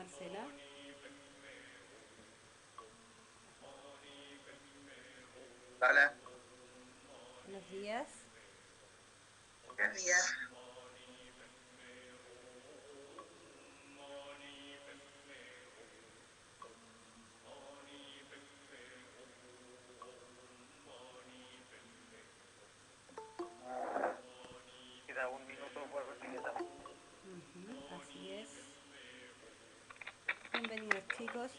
Marcela. Hola, Buenos días. buenos días. Queda un minuto por completar. Ujú, así es. Bienvenidos chicos.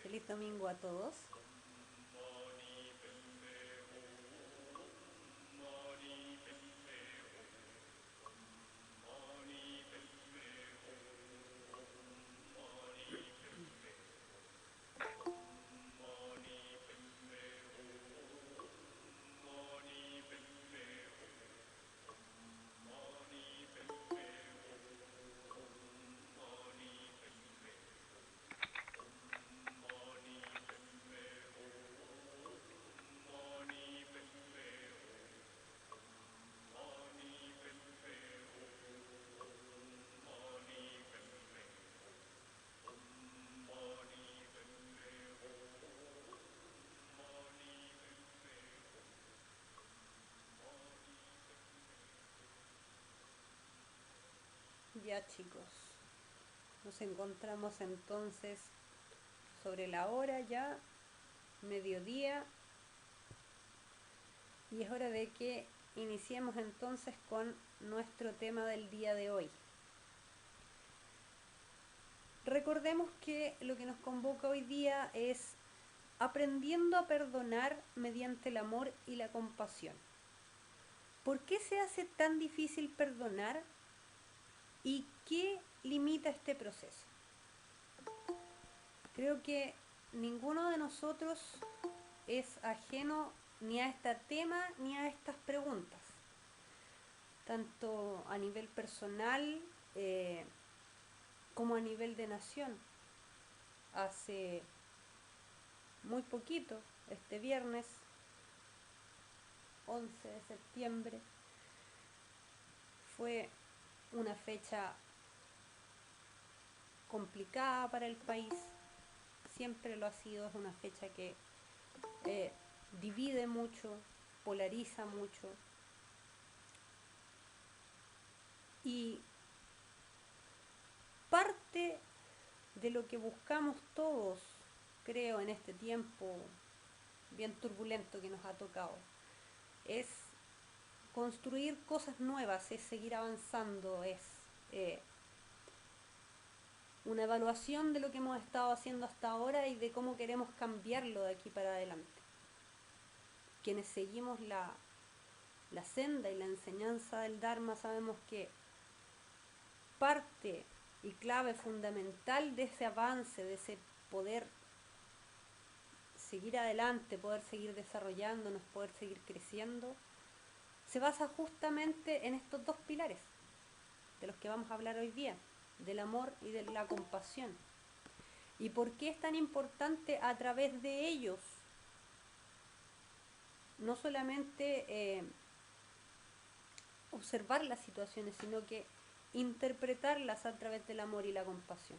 Feliz domingo a todos. Ya chicos, nos encontramos entonces sobre la hora ya, mediodía, y es hora de que iniciemos entonces con nuestro tema del día de hoy. Recordemos que lo que nos convoca hoy día es aprendiendo a perdonar mediante el amor y la compasión. ¿Por qué se hace tan difícil perdonar y qué limita este proceso? Creo que ninguno de nosotros es ajeno ni a este tema ni a estas preguntas, tanto a nivel personal como a nivel de nación. Hace muy poquito, este viernes 11 de septiembre, fue una fecha complicada para el país, siempre lo ha sido, es una fecha que eh, divide mucho, polariza mucho y parte de lo que buscamos todos, creo, en este tiempo bien turbulento que nos ha tocado, es construir cosas nuevas, es seguir avanzando, es eh, una evaluación de lo que hemos estado haciendo hasta ahora y de cómo queremos cambiarlo de aquí para adelante. Quienes seguimos la senda y la enseñanza del Dharma sabemos que parte y clave fundamental de ese avance, de ese poder seguir adelante, poder seguir desarrollándonos, poder seguir creciendo, se basa justamente en estos dos pilares de los que vamos a hablar hoy día, del amor y de la compasión. ¿Y por qué es tan importante a través de ellos? No solamente observar las situaciones, sino que interpretarlas a través del amor y la compasión.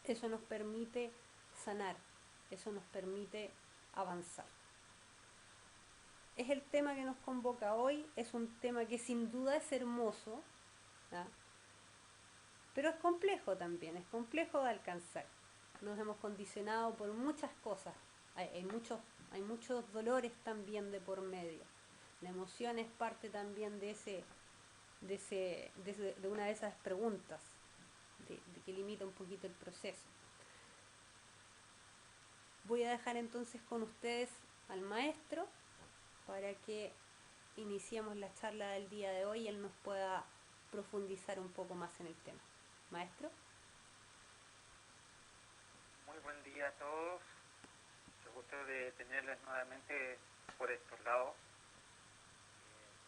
Eso nos permite sanar, eso nos permite avanzar. Es el tema que nos convoca hoy, es un tema que sin duda es hermoso, ¿ah? Pero es complejo también, es complejo de alcanzar. Nos hemos condicionado por muchas cosas, hay muchos dolores también de por medio. La emoción es parte también de una de esas preguntas de que limita un poquito el proceso. Voy a dejar entonces con ustedes al maestro para que iniciemos la charla del día de hoy y él nos pueda profundizar un poco más en el tema. Maestro. Muy buen día a todos. Qué gusto de tenerles nuevamente por estos lados.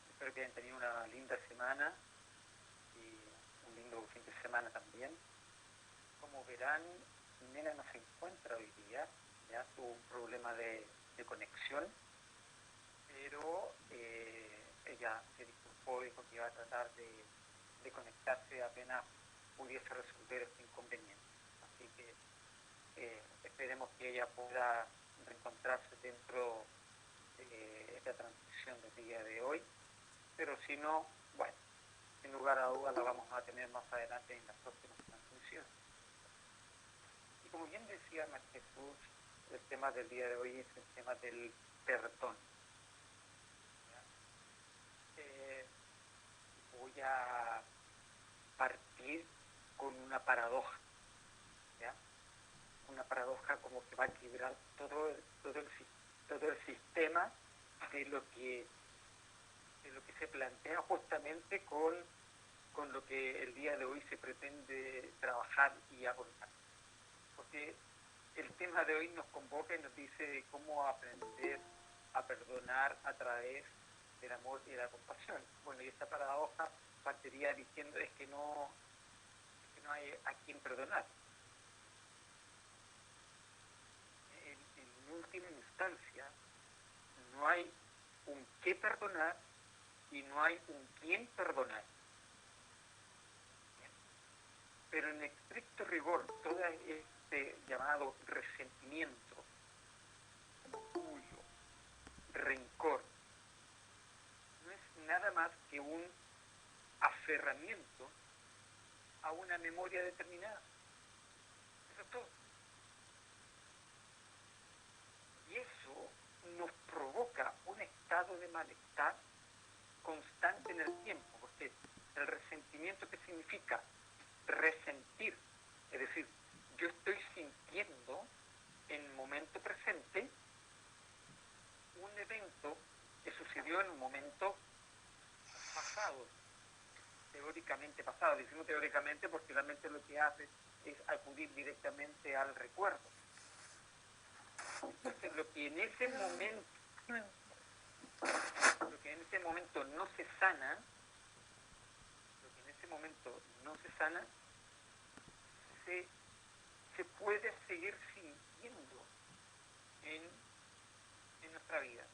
Espero que hayan tenido una linda semana y un lindo fin de semana también. Como verán, Nena no se encuentra hoy día, ya tuvo un problema de conexión, pero ella se disculpó melancólico que iba a tratar de conectarse apenas pudiese resolver este inconveniente. Así que esperemos que ella pueda reencontrarse dentro de esta transmisión del día de hoy, pero si no, bueno, sin lugar a dudas la vamos a tener más adelante en las próximas transmisiones. Y como bien decía María Jesús, el tema del día de hoy es el tema del perdón. Voy a partir con una paradoja, ¿ya? Una paradoja como que va a equilibrar todo el sistema de lo que se plantea justamente con lo que el día de hoy se pretende trabajar y abordar. Porque el tema de hoy nos convoca y nos dice cómo aprender a perdonar a través del amor y de la compasión. Bueno, y esta paradoja partiría diciendo es que no hay a quien perdonar. En última instancia, no hay un qué perdonar y no hay un quién perdonar. Pero en estricto rigor, todo este llamado resentimiento, orgullo, rencor, no es nada más que un aferramiento a una memoria determinada. Eso es todo. Y eso nos provoca un estado de malestar constante en el tiempo, porque el resentimiento, ¿qué significa? Resentir, es decir, yo estoy sintiendo en el momento presente un evento que sucedió en un momento pasado, teóricamente pasado. Decimos teóricamente porque realmente lo que hace es acudir directamente al recuerdo. Entonces lo que en ese momento no se sana, se puede seguir sintiendo en nuestra vida.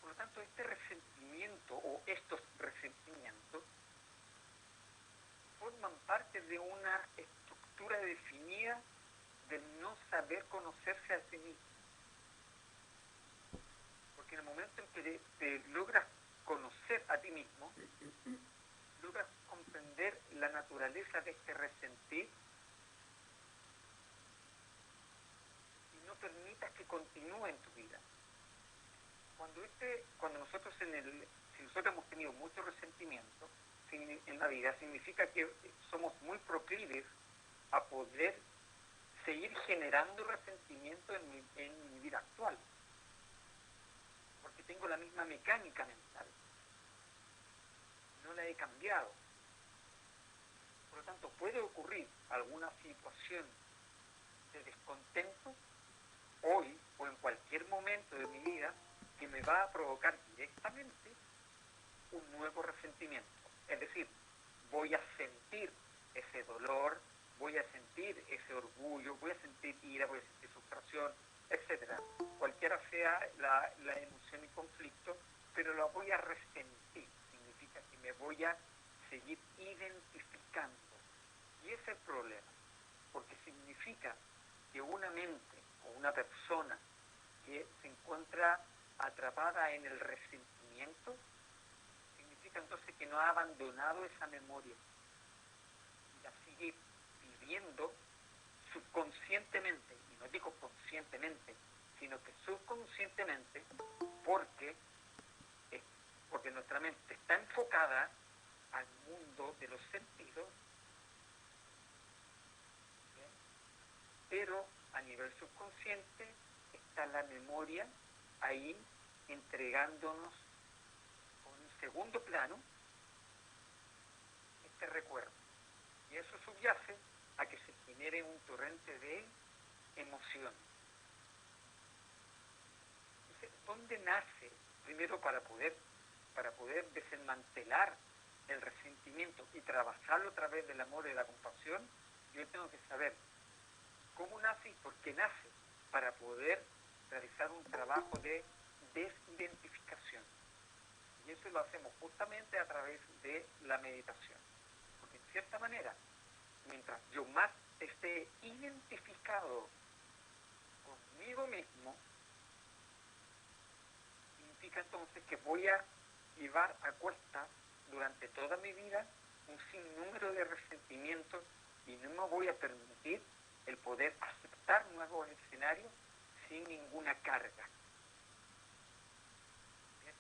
Por lo tanto, este resentimiento o estos resentimientos forman parte de una estructura definida del no saber conocerse a sí mismo. Porque en el momento en que te logras conocer a ti mismo, logras comprender la naturaleza de este resentir y no permitas que continúe en tu vida. Cuando nosotros si nosotros hemos tenido mucho resentimiento en la vida, significa que somos muy proclives a poder seguir generando resentimiento en mi vida actual, porque tengo la misma mecánica mental, no la he cambiado. Por lo tanto, puede ocurrir alguna situación de descontento hoy o en cualquier momento de mi vida que me va a provocar directamente un nuevo resentimiento. Es decir, voy a sentir ese dolor, voy a sentir ese orgullo, voy a sentir ira, voy a sentir frustración, etc. Cualquiera sea la emoción y conflicto, pero lo voy a resentir. Significa que me voy a seguir identificando. Y ese es el problema, porque significa que una mente o una persona que se encuentra atrapada en el resentimiento, significa entonces que no ha abandonado esa memoria y la sigue viviendo subconscientemente, y no digo conscientemente, sino que subconscientemente, porque nuestra mente está enfocada al mundo de los sentidos, ¿bien? Pero a nivel subconsciente está la memoria ahí entregándonos con un segundo plano este recuerdo. Y eso subyace a que se genere un torrente de emociones. Entonces, ¿dónde nace? Primero, para poder desmantelar el resentimiento y trabajarlo a través del amor y de la compasión, yo tengo que saber cómo nace y por qué nace, para poder realizar un trabajo de desidentificación. Y eso eso lo hacemos justamente a través de la meditación. Porque en cierta manera, mientras yo más esté identificado conmigo mismo, significa entonces que voy a llevar a cuesta durante toda mi vida un sinnúmero de resentimientos y no me voy a permitir el poder aceptar nuevos escenarios sin ninguna carga. ¿Bien?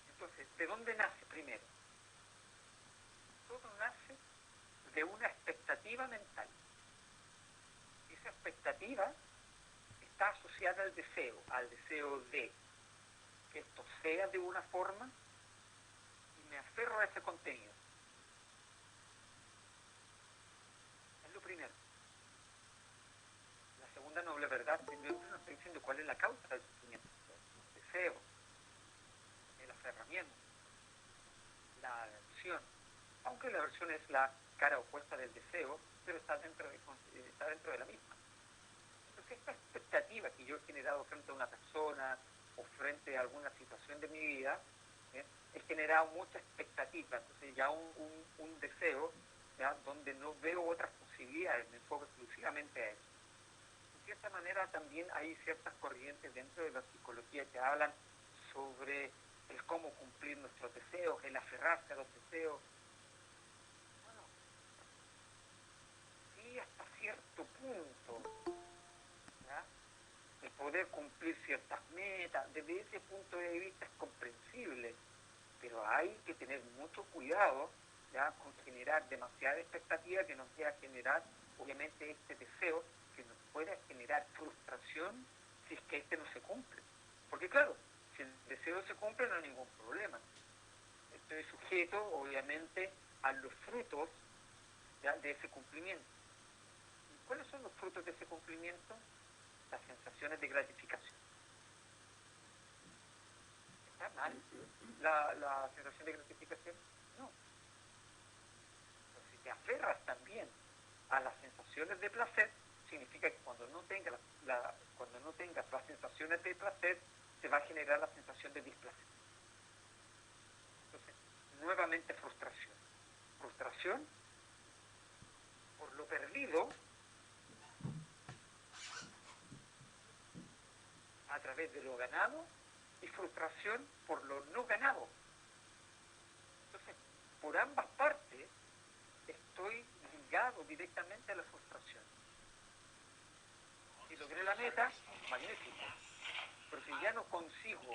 Entonces, ¿de dónde nace primero? Todo nace de una expectativa mental. Esa expectativa está asociada al deseo de que esto sea de una forma y me aferro a ese contenido. Es lo primero. La segunda noble verdad, yo no estoy diciendo cuál es la causa del sufrimiento. El deseo, el aferramiento, la aversión. Aunque la aversión es la cara opuesta del deseo, pero está dentro de la misma. Entonces esta expectativa que yo he generado frente a una persona o frente a alguna situación de mi vida, he generado mucha expectativa, entonces ya un deseo, ¿ya? Donde no veo otras posibilidades, me enfoco exclusivamente a eso. De cierta manera también hay ciertas corrientes dentro de la psicología que hablan sobre el cómo cumplir nuestros deseos, el aferrarse a los deseos. Bueno, sí, hasta cierto punto, ¿ya? El poder cumplir ciertas metas, desde ese punto de vista es comprensible, pero hay que tener mucho cuidado, ¿ya? Con generar demasiada expectativa que nos lleva a generar, obviamente, este deseo que nos pueda generar frustración si es que este no se cumple. Porque claro, si el deseo se cumple no hay ningún problema. Estoy sujeto, obviamente, a los frutos, ¿ya? De ese cumplimiento. ¿Y cuáles son los frutos de ese cumplimiento? Las sensaciones de gratificación. ¿Está mal la sensación de gratificación? No. Pero si te aferras también a las sensaciones de placer, significa que cuando no tengas las sensaciones de placer, te va a generar la sensación de displacer. Entonces, nuevamente frustración. Frustración por lo perdido a través de lo ganado y frustración por lo no ganado. Entonces, por ambas partes estoy ligado directamente a la frustración. Si logré la meta, magnífico. Pero si ya no consigo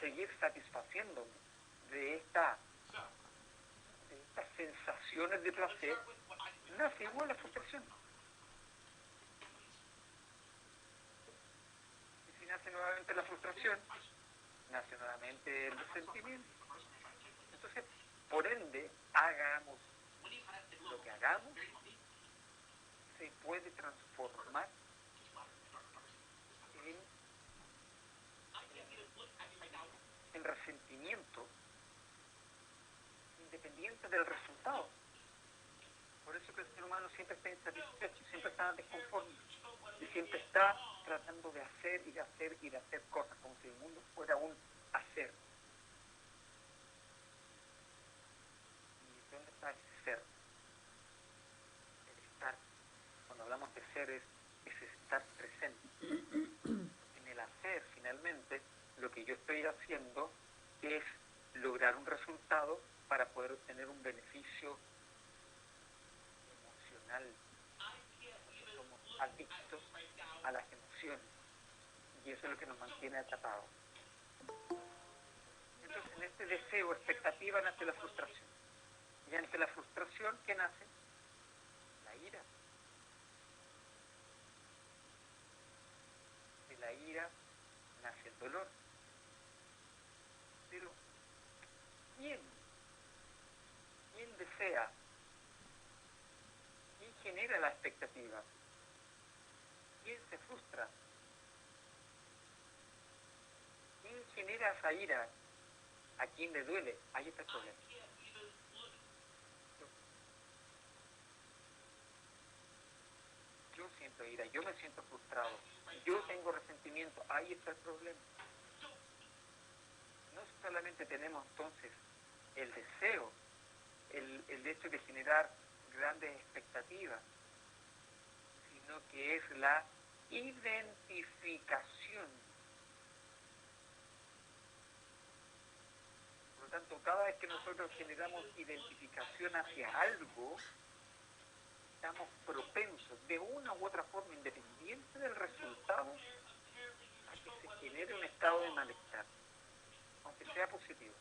seguir satisfaciéndome de estas sensaciones de placer, nace igual la frustración. Y si nace nuevamente la frustración, nace nuevamente el resentimiento. Entonces, por ende, hagamos lo que hagamos, se puede transformar en resentimiento independiente del resultado. Por eso que el ser humano siempre está insatisfecho, siempre está desconforme y siempre está tratando de hacer y de hacer y de hacer cosas, como si el mundo fuera un hacer. ¿Y dónde está ese ser? El estar. Cuando hablamos de ser es estar presente. En el hacer, finalmente, lo que yo estoy haciendo es lograr un resultado para poder obtener un beneficio emocional. Somos adictos a las emociones y eso es lo que nos mantiene atrapados. Entonces, en este deseo, expectativa, nace la frustración. Y ante la frustración, ¿qué nace? La ira. De la ira nace el dolor. Pero, ¿quién desea? ¿Quién genera la expectativa? ¿Quién se frustra? ¿Quién genera esa ira? ¿A quién le duele? Ahí está el problema. Yo siento ira, yo me siento frustrado, yo tengo resentimiento, ahí está el problema. No es solamente tenemos entonces el deseo, el hecho de generar grandes expectativas, sino que es la identificación. Por lo tanto, cada vez que nosotros generamos identificación hacia algo, estamos propensos, de una u otra forma, independiente del resultado, a que se genere un estado de malestar, aunque sea positivo.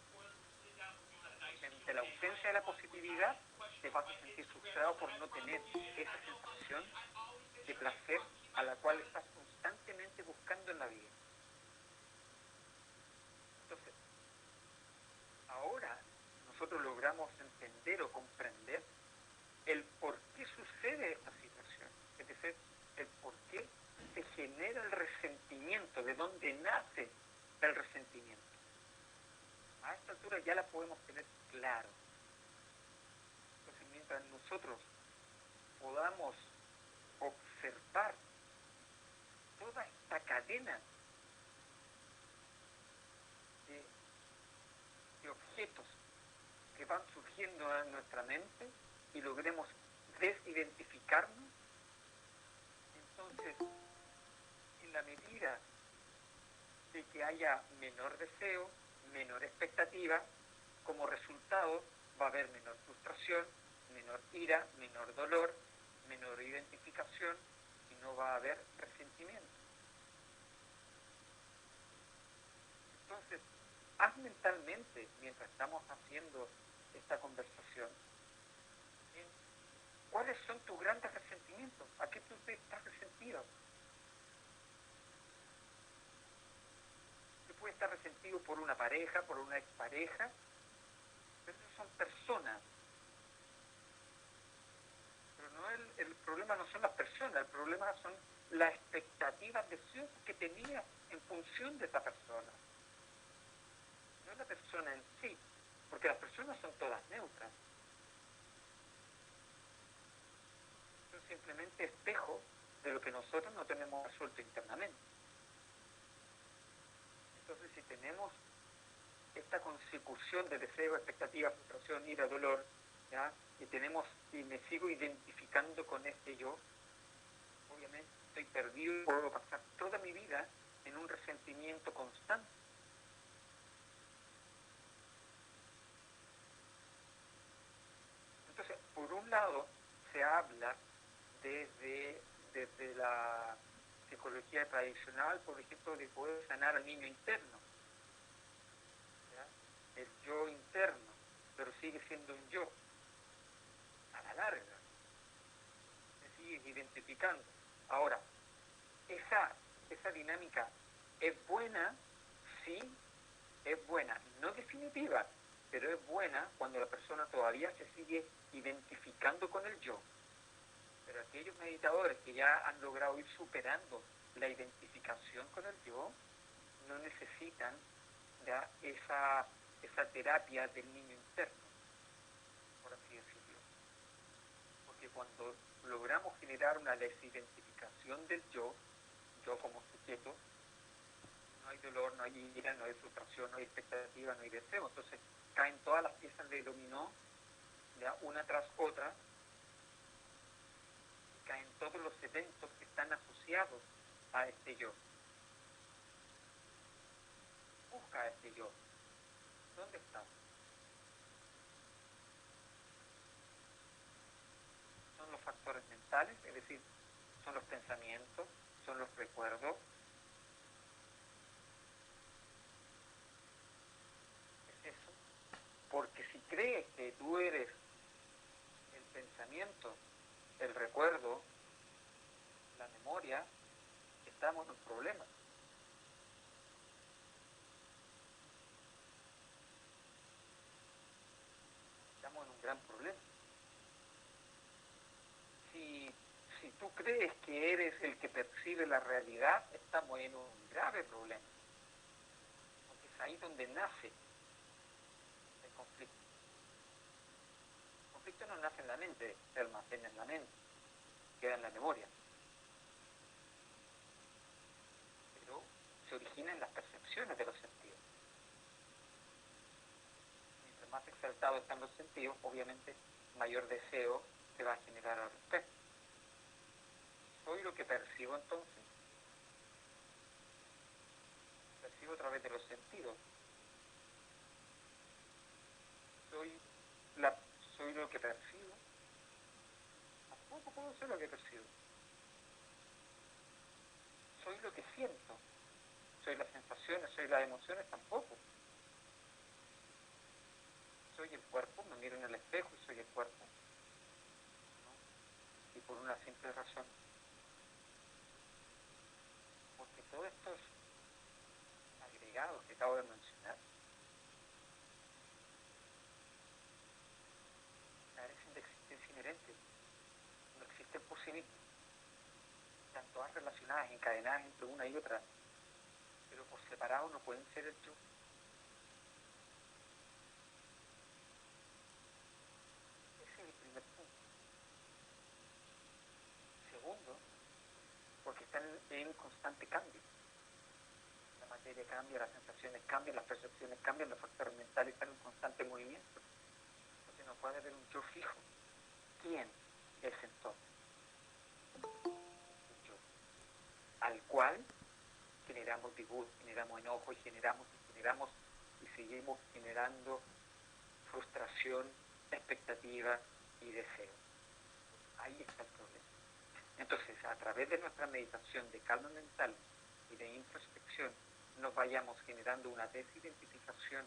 Ante la ausencia de la positividad, te vas a sentir frustrado por no tener esa sensación de placer a la cual estás constantemente buscando en la vida. Entonces, ahora nosotros logramos entender o comprender el por qué sucede esta situación, es decir, el por qué se genera el resentimiento, de dónde nace el resentimiento. A esta altura ya la podemos tener claro. Entonces, mientras nosotros podamos observar toda esta cadena de objetos que van surgiendo en nuestra mente y logremos desidentificarnos, entonces, en la medida de que haya menor deseo, menor expectativa, como resultado va a haber menor frustración, menor ira, menor dolor, menor identificación y no va a haber resentimiento. Entonces, haz mentalmente, mientras estamos haciendo esta conversación, ¿cuáles son tus grandes resentimientos? ¿A qué tú te estás resentido? Tú puedes estar resentido por una pareja, por una expareja, pero esas son personas. Pero no el problema no son las personas, el problema son las expectativas deseosas que tenías en función de esa persona. No es la persona en sí, porque las personas son todas neutras. Son simplemente espejos de lo que nosotros no tenemos resuelto internamente. Entonces, si tenemos esta consecución de deseo, expectativa, frustración, ira, dolor, ¿ya? Y me sigo identificando con este yo, obviamente estoy perdido y puedo pasar toda mi vida en un resentimiento constante. Entonces, por un lado, se habla desde la psicología tradicional, por ejemplo, de poder sanar al niño interno, ¿ya? El yo interno, pero sigue siendo un yo, a la larga, se sigue identificando. Ahora, esa dinámica es buena, sí, es buena, no definitiva, pero es buena cuando la persona todavía se sigue identificando con el yo. Pero aquellos meditadores que ya han logrado ir superando la identificación con el yo, no necesitan ya esa terapia del niño interno, por así decirlo. Porque cuando logramos generar una desidentificación del yo como sujeto, no hay dolor, no hay ira, no hay frustración, no hay expectativa, no hay deseo. Entonces caen todas las piezas de dominó, ya una tras otra, caen todos los eventos que están asociados a este yo. Busca a este yo. ¿Dónde está? Son los factores mentales, es decir, son los pensamientos, son los recuerdos. Es eso. Porque si crees que tú eres el pensamiento, el recuerdo, la memoria, estamos en un problema. Estamos en un gran problema. Si tú crees que eres el que percibe la realidad, estamos en un grave problema. Porque es ahí donde nace el conflicto. El conflicto no nace en la mente, se almacena en la mente, queda en la memoria. Pero se origina en las percepciones de los sentidos. exaltado están los sentidos, obviamente mayor deseo se va a generar al respecto. Soy lo que percibo entonces. Percibo a través de los sentidos. Soy lo que percibo. Tampoco puedo ser lo que percibo. Soy lo que siento. Soy las sensaciones, soy las emociones, tampoco. Soy el cuerpo, me miro en el espejo y soy el cuerpo. ¿No? Y por una simple razón. Porque todos estos agregados que acabo de mencionar carecen de existencia inherente. No existen por sí mismos. Están todas relacionadas, encadenadas entre una y otra. Pero por separado no pueden ser el yo. Ese es el primer punto. Segundo, porque están en constante cambio. La materia cambia, las sensaciones cambian, las percepciones cambian, los factores mentales están en constante movimiento. Entonces no puede haber un yo fijo. ¿Quién es entonces? Un yo. Al cual generamos disgusto, generamos enojo y generamos y seguimos generando frustración, expectativa y deseo. Ahí está el problema. Entonces, a través de nuestra meditación de calma mental y de introspección, nos vayamos generando una desidentificación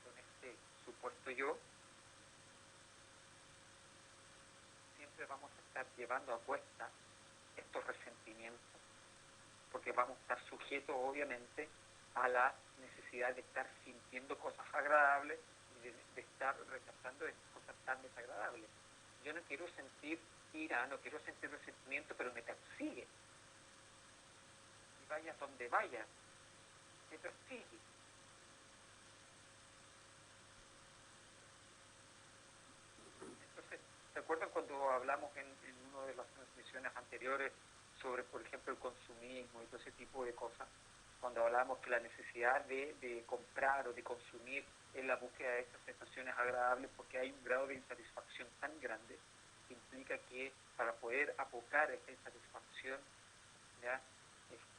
con este supuesto yo, siempre vamos a estar llevando a cuesta estos resentimientos, porque vamos a estar sujetos, obviamente, a la necesidad de estar sintiendo cosas agradables y de estar rechazando cosas tan desagradables. Yo no quiero sentir ira, no quiero sentir resentimiento, pero me persigue. Y vayas donde vayas, me persigue. Entonces, ¿se acuerdan cuando hablamos en una de las transmisiones anteriores sobre, por ejemplo, el consumismo y todo ese tipo de cosas? Cuando hablábamos que la necesidad de comprar o de consumir es la búsqueda de estas sensaciones agradables, porque hay un grado de insatisfacción tan grande que implica que para poder apocar esta insatisfacción, ¿ya?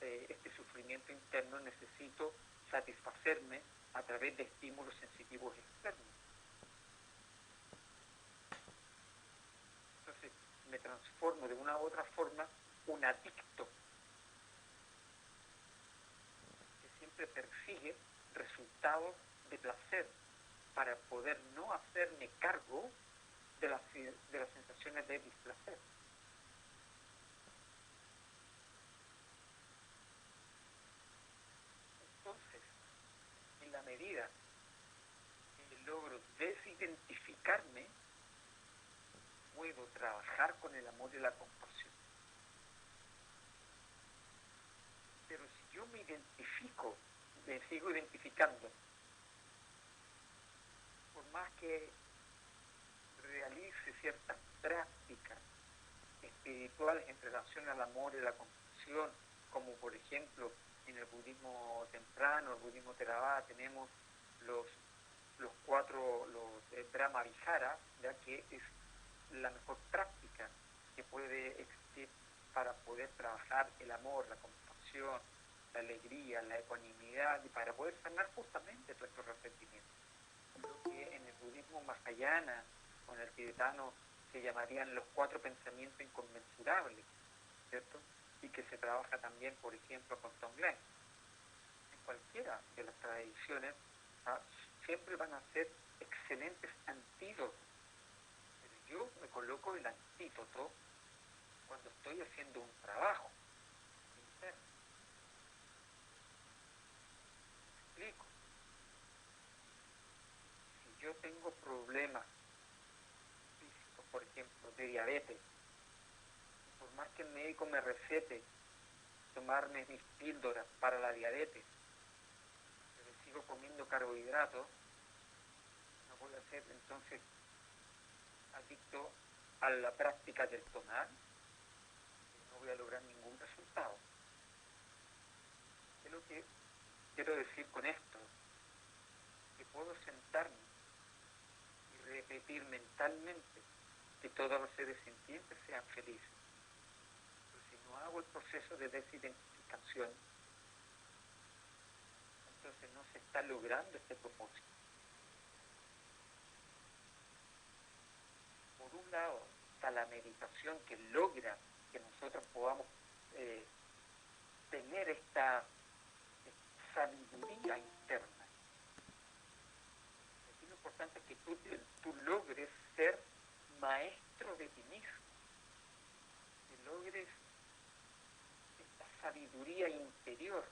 Este sufrimiento interno, necesito satisfacerme a través de estímulos sensitivos externos. Entonces me transformo de una u otra forma un adicto que siempre persigue resultados de placer para poder no hacerme cargo de las sensaciones de displacer. Entonces, en la medida que logro desidentificarme, puedo trabajar con el amor y la compasión. Pero si yo me identifico, me sigo identificando, por más que realice ciertas prácticas espirituales en relación al amor y la compasión, como por ejemplo en el budismo temprano, el budismo Theravada, tenemos los Brahma Vihara, ya que es la mejor práctica que puede existir para poder trabajar el amor, la compasión, la alegría, la ecuanimidad y para poder sanar justamente todos estos resentimientos. Lo que en el budismo mahayana o en el tibetano se llamarían los 4 pensamientos inconmensurables, ¿cierto? Y que se trabaja también, por ejemplo, con Tonglen. En cualquiera de las tradiciones siempre van a ser excelentes antídotos. Pero yo me coloco el antídoto cuando estoy haciendo un trabajo interno. ¿Me explico? Si yo tengo problemas físicos, por ejemplo, de diabetes, por más que el médico me recete tomarme mis píldoras para la diabetes, pero sigo comiendo carbohidratos, no voy a ser entonces adicto a la práctica del tomar, y no voy a lograr ningún resultado. ¿Qué es lo que quiero decir con esto? Que puedo sentarme repetir mentalmente que todos los seres sintientes sean felices. Pero si no hago el proceso de desidentificación, entonces no se está logrando este propósito. Por un lado está la meditación que logra que nosotros podamos tener esta sabiduría interna. Aquí lo importante es que tú logres ser maestro de ti mismo, que logres esta sabiduría interior.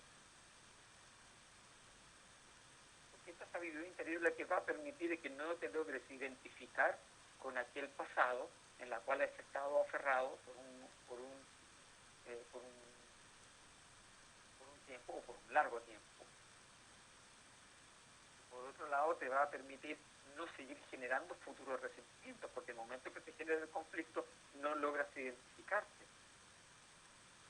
Porque esta sabiduría interior es la que va a permitir que no te logres identificar con aquel pasado en la cual has estado aferrado por un tiempo o por un largo tiempo. Por otro lado, te va a permitir no seguir generando futuros resentimientos, porque en el momento que te genera el conflicto no logras identificarte,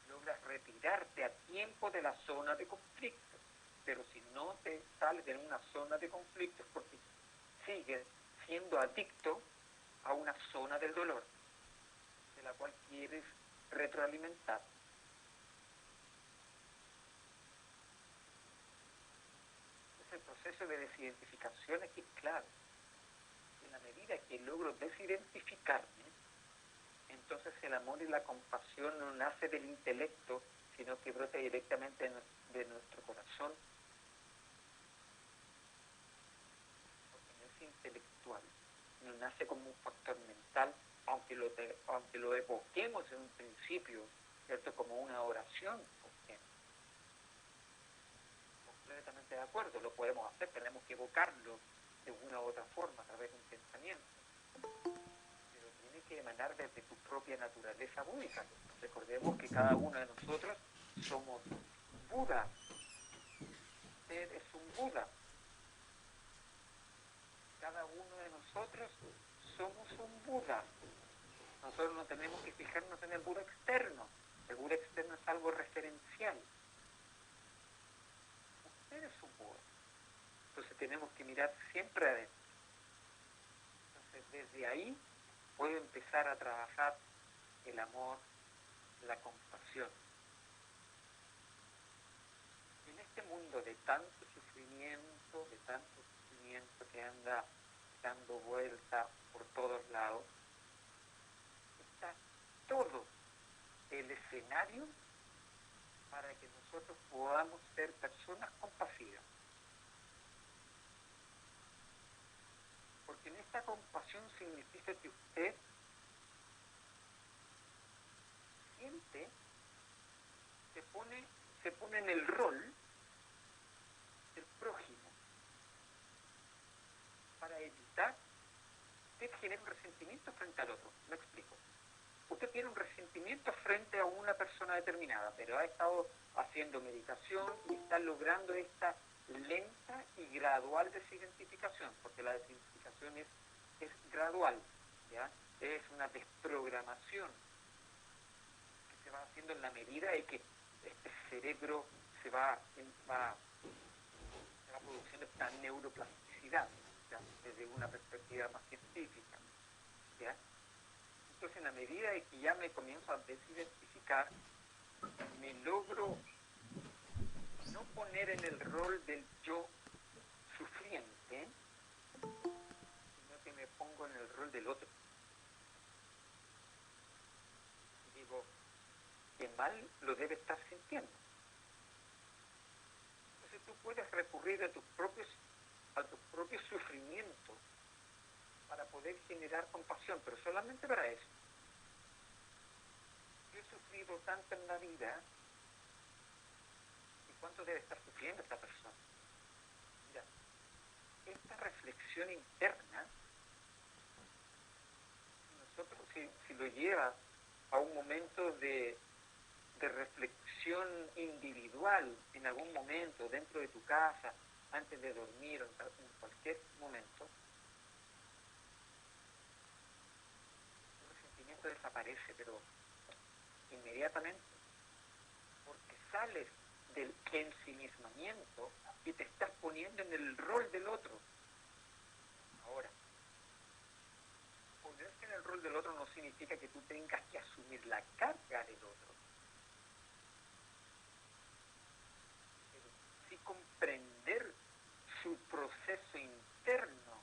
logras retirarte a tiempo de la zona de conflicto. Pero si no te sales de una zona de conflicto es porque sigues siendo adicto a una zona del dolor, de la cual quieres retroalimentar. El proceso de desidentificación aquí es clave. En la medida que logro desidentificarme, entonces el amor y la compasión no nace del intelecto, sino que brota directamente de nuestro corazón, porque no es intelectual, no nace como un factor mental, aunque lo evoquemos en un principio, ¿cierto? Como una oración. Completamente de acuerdo, lo podemos hacer, tenemos que evocarlo de una u otra forma a través de un pensamiento, pero tiene que emanar desde tu propia naturaleza búdica. Recordemos que cada uno de nosotros somos Buda. Usted es un Buda. Cada uno de nosotros somos un Buda. Nosotros no tenemos que fijarnos en el Buda externo. El Buda externo es algo referencial. Eres un Buda. Entonces tenemos que mirar siempre adentro. Entonces desde ahí puedo empezar a trabajar el amor, la compasión. En este mundo de tanto sufrimiento que anda dando vuelta por todos lados, está todo el escenario para que nosotros podamos ser personas compasivas. Porque en esta compasión significa que usted siente, se pone en el rol del prójimo para evitar que usted genere un resentimiento frente al otro. Me explico. Usted tiene un resentimiento frente a una persona determinada, pero ha estado haciendo meditación y está logrando esta lenta y gradual desidentificación, porque la desidentificación es gradual, ¿ya? Es una desprogramación que se va haciendo en la medida de que este cerebro se va produciendo esta neuroplasticidad, ¿ya? Desde una perspectiva más científica, ¿ya? Entonces, en la medida de que ya me comienzo a desidentificar, me logro no poner en el rol del yo sufriente, sino que me pongo en el rol del otro. Y digo, qué mal lo debe estar sintiendo. Entonces tú puedes recurrir a tus propios sufrimientos para poder generar compasión, pero solamente para eso. Yo he sufrido tanto en la vida, ¿y cuánto debe estar sufriendo esta persona? Mira, esta reflexión interna, nosotros si lo lleva a un momento de reflexión individual, en algún momento, dentro de tu casa, antes de dormir o en cualquier momento, el resentimiento desaparece, pero inmediatamente, porque sales del ensimismamiento y te estás poniendo en el rol del otro. Ahora, del otro no significa que tú tengas que asumir la carga del otro. Pero sí comprender su proceso interno.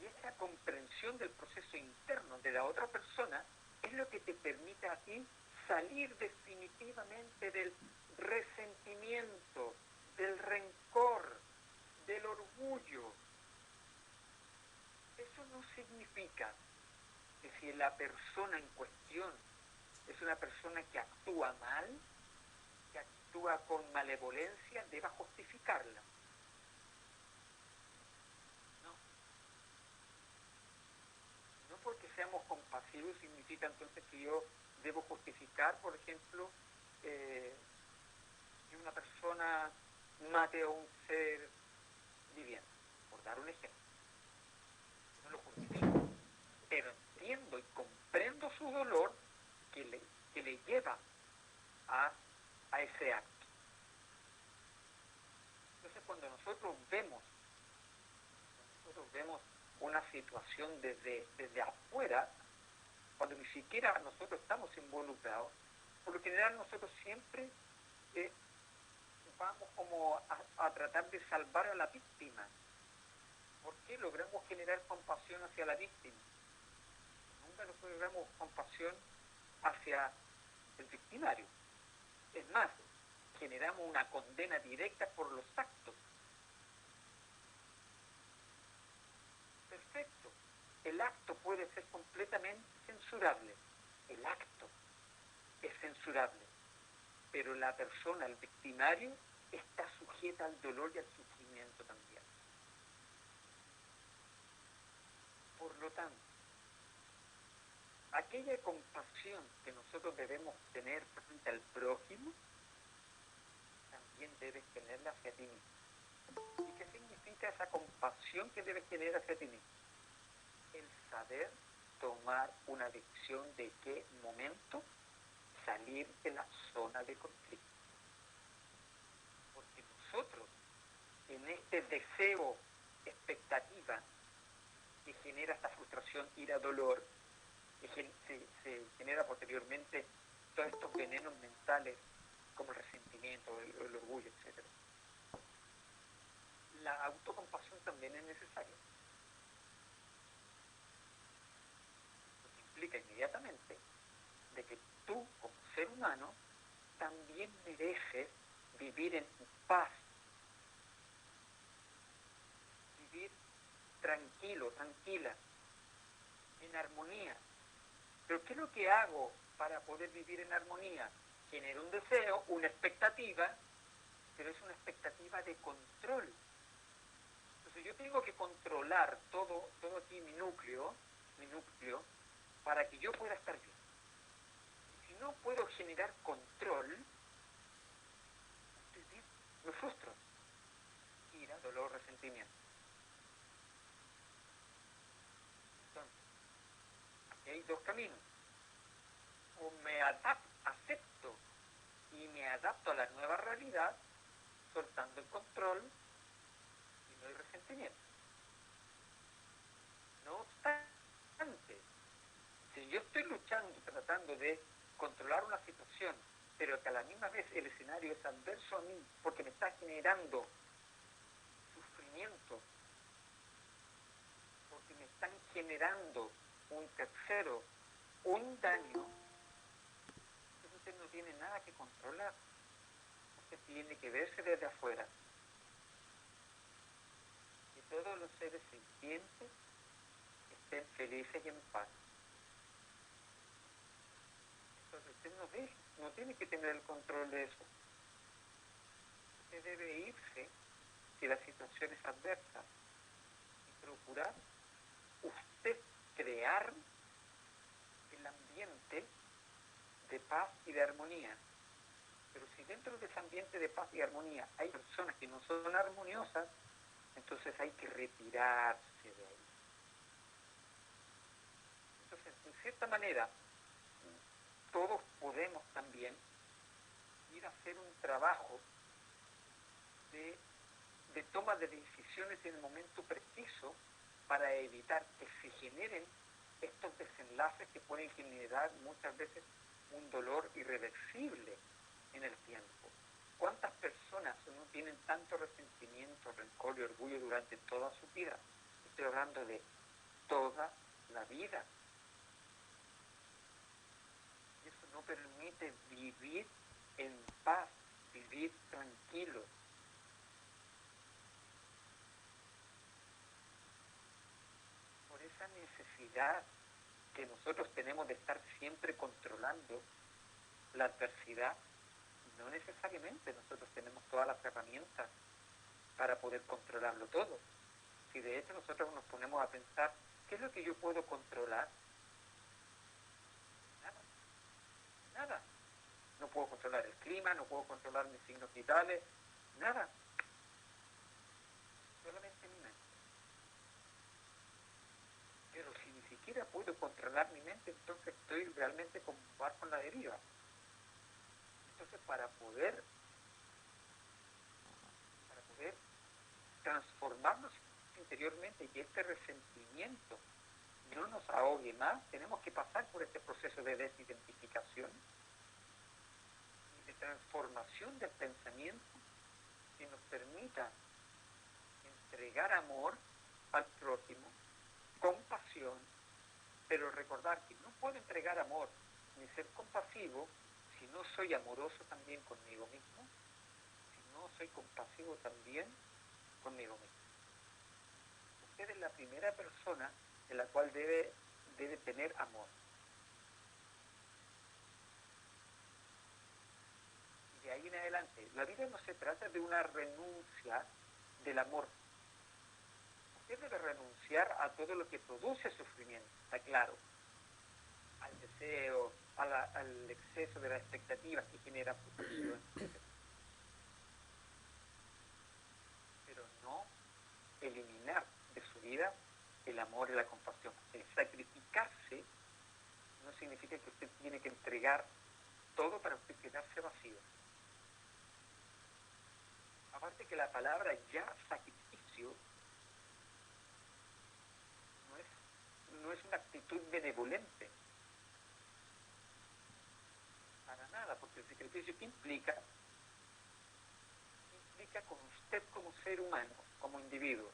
Y esa comprensión del proceso interno de la otra persona es lo que te permite a ti salir definitivamente del resentimiento, del rencor, del orgullo. Eso no significa que si la persona en cuestión es una persona que actúa mal, que actúa con malevolencia, deba justificarla. No porque seamos compasivos significa entonces que yo debo justificar, por ejemplo, que una persona mate a un ser viviente, por dar un ejemplo. No lo justifico, pero entiendo y comprendo su dolor que le lleva a ese acto. Entonces cuando nosotros vemos una situación desde afuera, cuando ni siquiera nosotros estamos involucrados, por lo general nosotros siempre vamos como a tratar de salvar a la víctima. ¿Por qué logramos generar compasión hacia la víctima? Nunca logramos compasión hacia el victimario. Es más, generamos una condena directa por los actos. Perfecto. El acto puede ser completamente censurable. El acto es censurable. Pero la persona, el victimario, está sujeta al dolor y al sufrimiento también. Por lo tanto, aquella compasión que nosotros debemos tener frente al prójimo, también debes tenerla hacia ti mismo. ¿Y qué significa esa compasión que debes tener hacia ti mismo? El saber tomar una decisión de qué momento salir de la zona de conflicto. Porque nosotros, en este deseo, expectativa, que genera esta frustración, ira, dolor, que se genera posteriormente todos estos venenos mentales, como el resentimiento, el orgullo, etc. La autocompasión también es necesaria. Lo que implica inmediatamente de que tú, como ser humano, también mereces vivir en paz, vivir tranquilo, tranquila, en armonía. Pero ¿qué es lo que hago para poder vivir en armonía? Genero un deseo, una expectativa, pero es una expectativa de control. Entonces yo tengo que controlar todo aquí mi núcleo, para que yo pueda estar bien. Y si no puedo generar control, estoy bien, me frustro. Ira, dolor, resentimiento. Entonces, aquí hay dos caminos. O me acepto y me adapto a la nueva realidad, soltando el control y no hay resentimiento. No obstante, si yo estoy luchando, tratando de controlar una situación, pero que a la misma vez el escenario es adverso a mí, porque me está generando sufrimiento, porque me están generando un tercero, un daño, entonces usted no tiene nada que controlar. Usted tiene que verse desde afuera. Que todos los seres sintientes estén felices y en paz. Entonces usted no tiene que tener el control de eso. Usted debe irse si la situación es adversa y procurar usted crear el ambiente de paz y de armonía. Pero si dentro de ese ambiente de paz y armonía hay personas que no son armoniosas, entonces hay que retirarse de ahí. Entonces, en cierta manera, todos podemos también ir a hacer un trabajo de toma de decisiones en el momento preciso para evitar que se generen estos desenlaces que pueden generar muchas veces un dolor irreversible en el tiempo. ¿Cuántas personas no tienen tanto resentimiento, rencor y orgullo durante toda su vida? Estoy hablando de toda la vida. Y eso no permite vivir en paz, vivir tranquilo. Por esa necesidad que nosotros tenemos de estar siempre controlando la adversidad, no necesariamente nosotros tenemos todas las herramientas para poder controlarlo todo. Si de hecho nosotros nos ponemos a pensar, ¿qué es lo que yo puedo controlar? Nada. Nada. No puedo controlar el clima, no puedo controlar mis signos vitales, nada. Solamente mi mente. Pero si ni siquiera puedo controlar mi mente, entonces estoy realmente como un barco en la deriva. Entonces para poder transformarnos interiormente y que este resentimiento no nos ahogue más, tenemos que pasar por este proceso de desidentificación y de transformación del pensamiento que nos permita entregar amor al prójimo, compasión, pero recordar que no puedo entregar amor ni ser compasivo si no soy amoroso también conmigo mismo, si no soy compasivo también conmigo mismo. Usted es la primera persona en la cual debe tener amor. Y de ahí en adelante, la vida no se trata de una renuncia del amor. Usted debe renunciar a todo lo que produce sufrimiento, está claro, al deseo, al exceso de las expectativas que genera frustración, etc. Pero no eliminar de su vida el amor y la compasión. El sacrificarse no significa que usted tiene que entregar todo para usted quedarse vacío. Aparte que la palabra ya sacrificio no es una actitud benevolente. Para nada, porque el sacrificio que implica con usted como ser humano, como individuo.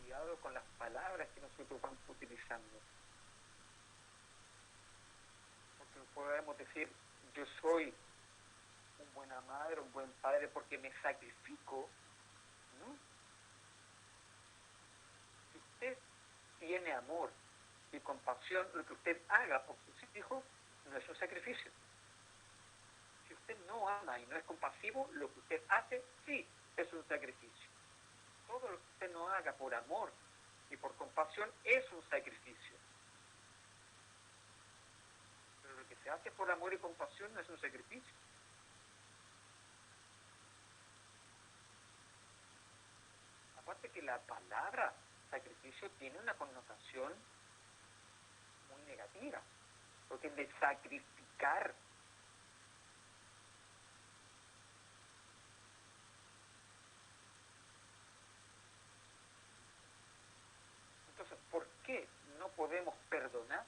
Cuidado con las palabras que nosotros vamos utilizando. Porque podemos decir, yo soy un buena madre, un buen padre porque me sacrifico, ¿no? Si usted tiene amor y compasión, lo que usted haga por sus hijos no es un sacrificio. Si usted no ama y no es compasivo, lo que usted hace sí es un sacrificio. Todo lo que usted no haga por amor y por compasión es un sacrificio. Pero lo que se hace por amor y compasión no es un sacrificio. Aparte que la palabra sacrificio tiene una connotación muy negativa, porque es de sacrificar. Entonces, ¿por qué no podemos perdonar?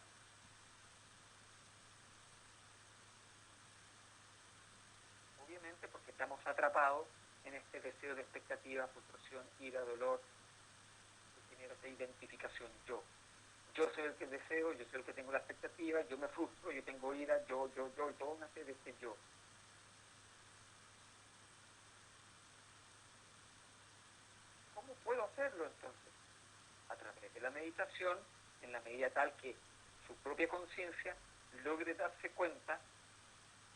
Obviamente porque estamos atrapados en este deseo de expectativa, frustración, ira, dolor, que genera esa identificación yo. Yo soy el que deseo, yo soy el que tengo la expectativa, yo me frustro, yo tengo ira, yo, y todo nace de este yo. ¿Cómo puedo hacerlo entonces? A través de la meditación, en la medida tal que su propia conciencia logre darse cuenta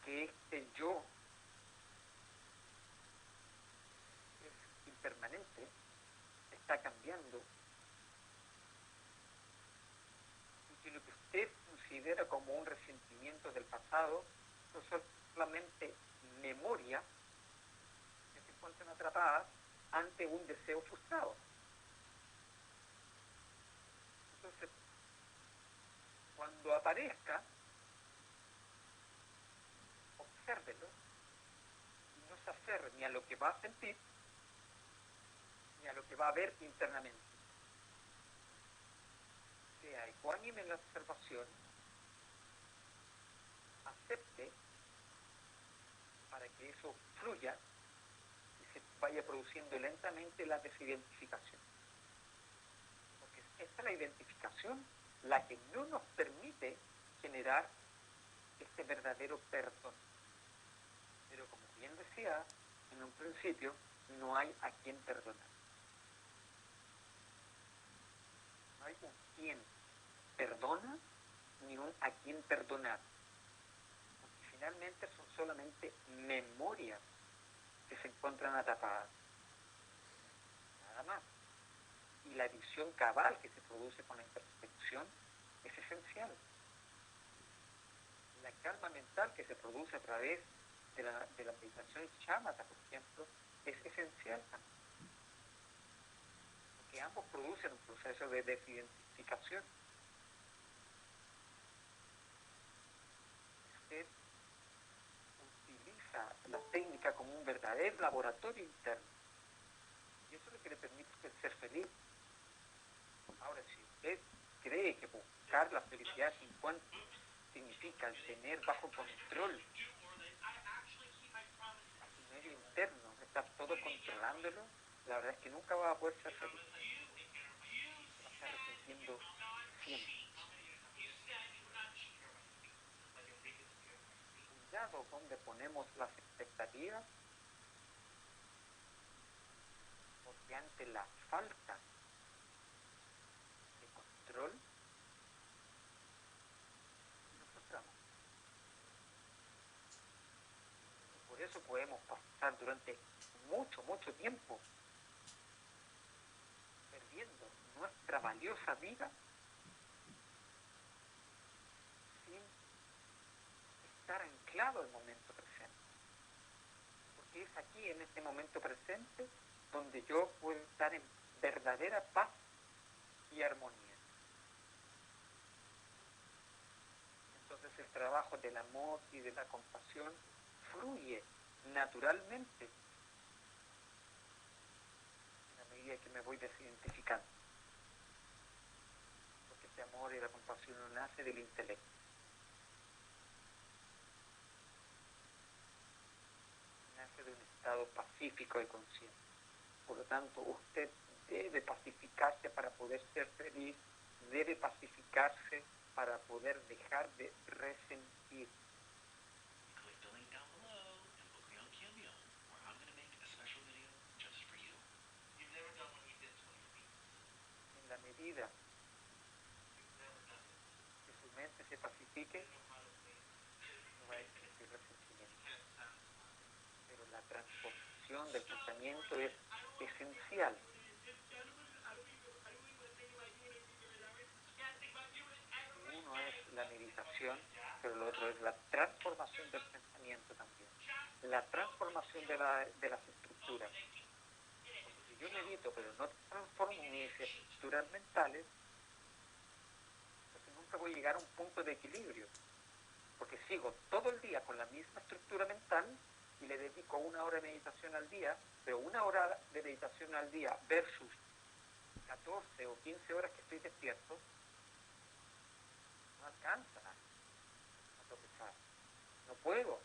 que este yo es impermanente, está cambiando, y que lo que usted considera como un resentimiento del pasado no es solamente memoria que se encuentran atrapadas ante un deseo frustrado. Entonces, cuando aparezca, obsérvelo y no se aferre ni a lo que va a sentir y a lo que va a ver internamente. Sea ecuánime en la observación, acepte para que eso fluya y se vaya produciendo lentamente la desidentificación. Porque esta es la identificación la que no nos permite generar este verdadero perdón. Pero como bien decía en un principio, no hay a quien perdonar. No hay un quien perdona ni un a quien perdonar. Porque finalmente son solamente memorias que se encuentran atrapadas. Nada más. Y la visión cabal que se produce con la introspección es esencial. La calma mental que se produce a través de la meditación shamatha, por ejemplo, es esencial también. Porque ambos producen un proceso de desidentificación. Usted utiliza la técnica como un verdadero laboratorio interno. Y eso es lo que le permite a usted ser feliz. Ahora, si usted cree que buscar la felicidad significa el tener bajo control a su medio interno, estar todo controlándolo, la verdad es que nunca va a poder ser feliz. Va a estar repitiendo siempre. Cuidado donde ponemos las expectativas, porque ante la falta de control nos frustramos. Y por eso podemos pasar durante mucho tiempo perdiendo nuestra valiosa vida sin estar anclado al momento presente. Porque es aquí, en este momento presente, donde yo puedo estar en verdadera paz y armonía. Entonces el trabajo del amor y de la compasión fluye naturalmente en la medida que me voy desidentificando. Porque este amor y la compasión no nace del intelecto. Nace de un estado pacífico de conciencia. Por lo tanto, usted debe pacificarse para poder ser feliz, debe pacificarse para poder dejar de resentir. En la medida que su mente se pacifique, no va a existir resentimiento. Pero la transformación del pensamiento es esencial. Uno es la meditación, pero lo otro es la transformación del pensamiento también. La transformación de las estructuras. Porque si yo medito, pero no transformo mis estructuras mentales, entonces nunca voy a llegar a un punto de equilibrio. Porque sigo todo el día con la misma estructura mental y le dedico 1 hora de meditación al día, pero 1 hora de meditación al día versus 14 o 15 horas que estoy despierto, no alcanza a tropezar. No puedo.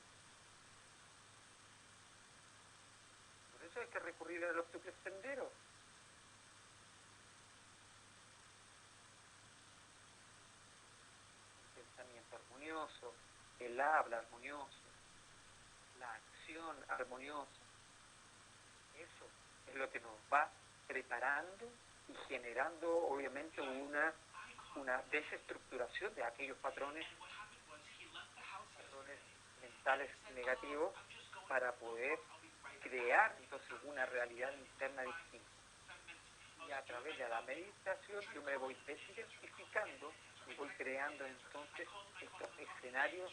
Por eso hay que recurrir a los triples senderos. El pensamiento armonioso, el habla armonioso, la acción armoniosa. Eso es lo que nos va preparando y generando obviamente una desestructuración de aquellos patrones mentales negativos para poder crear entonces una realidad interna distinta. Y a través de la meditación yo me voy desidentificando y voy creando entonces estos escenarios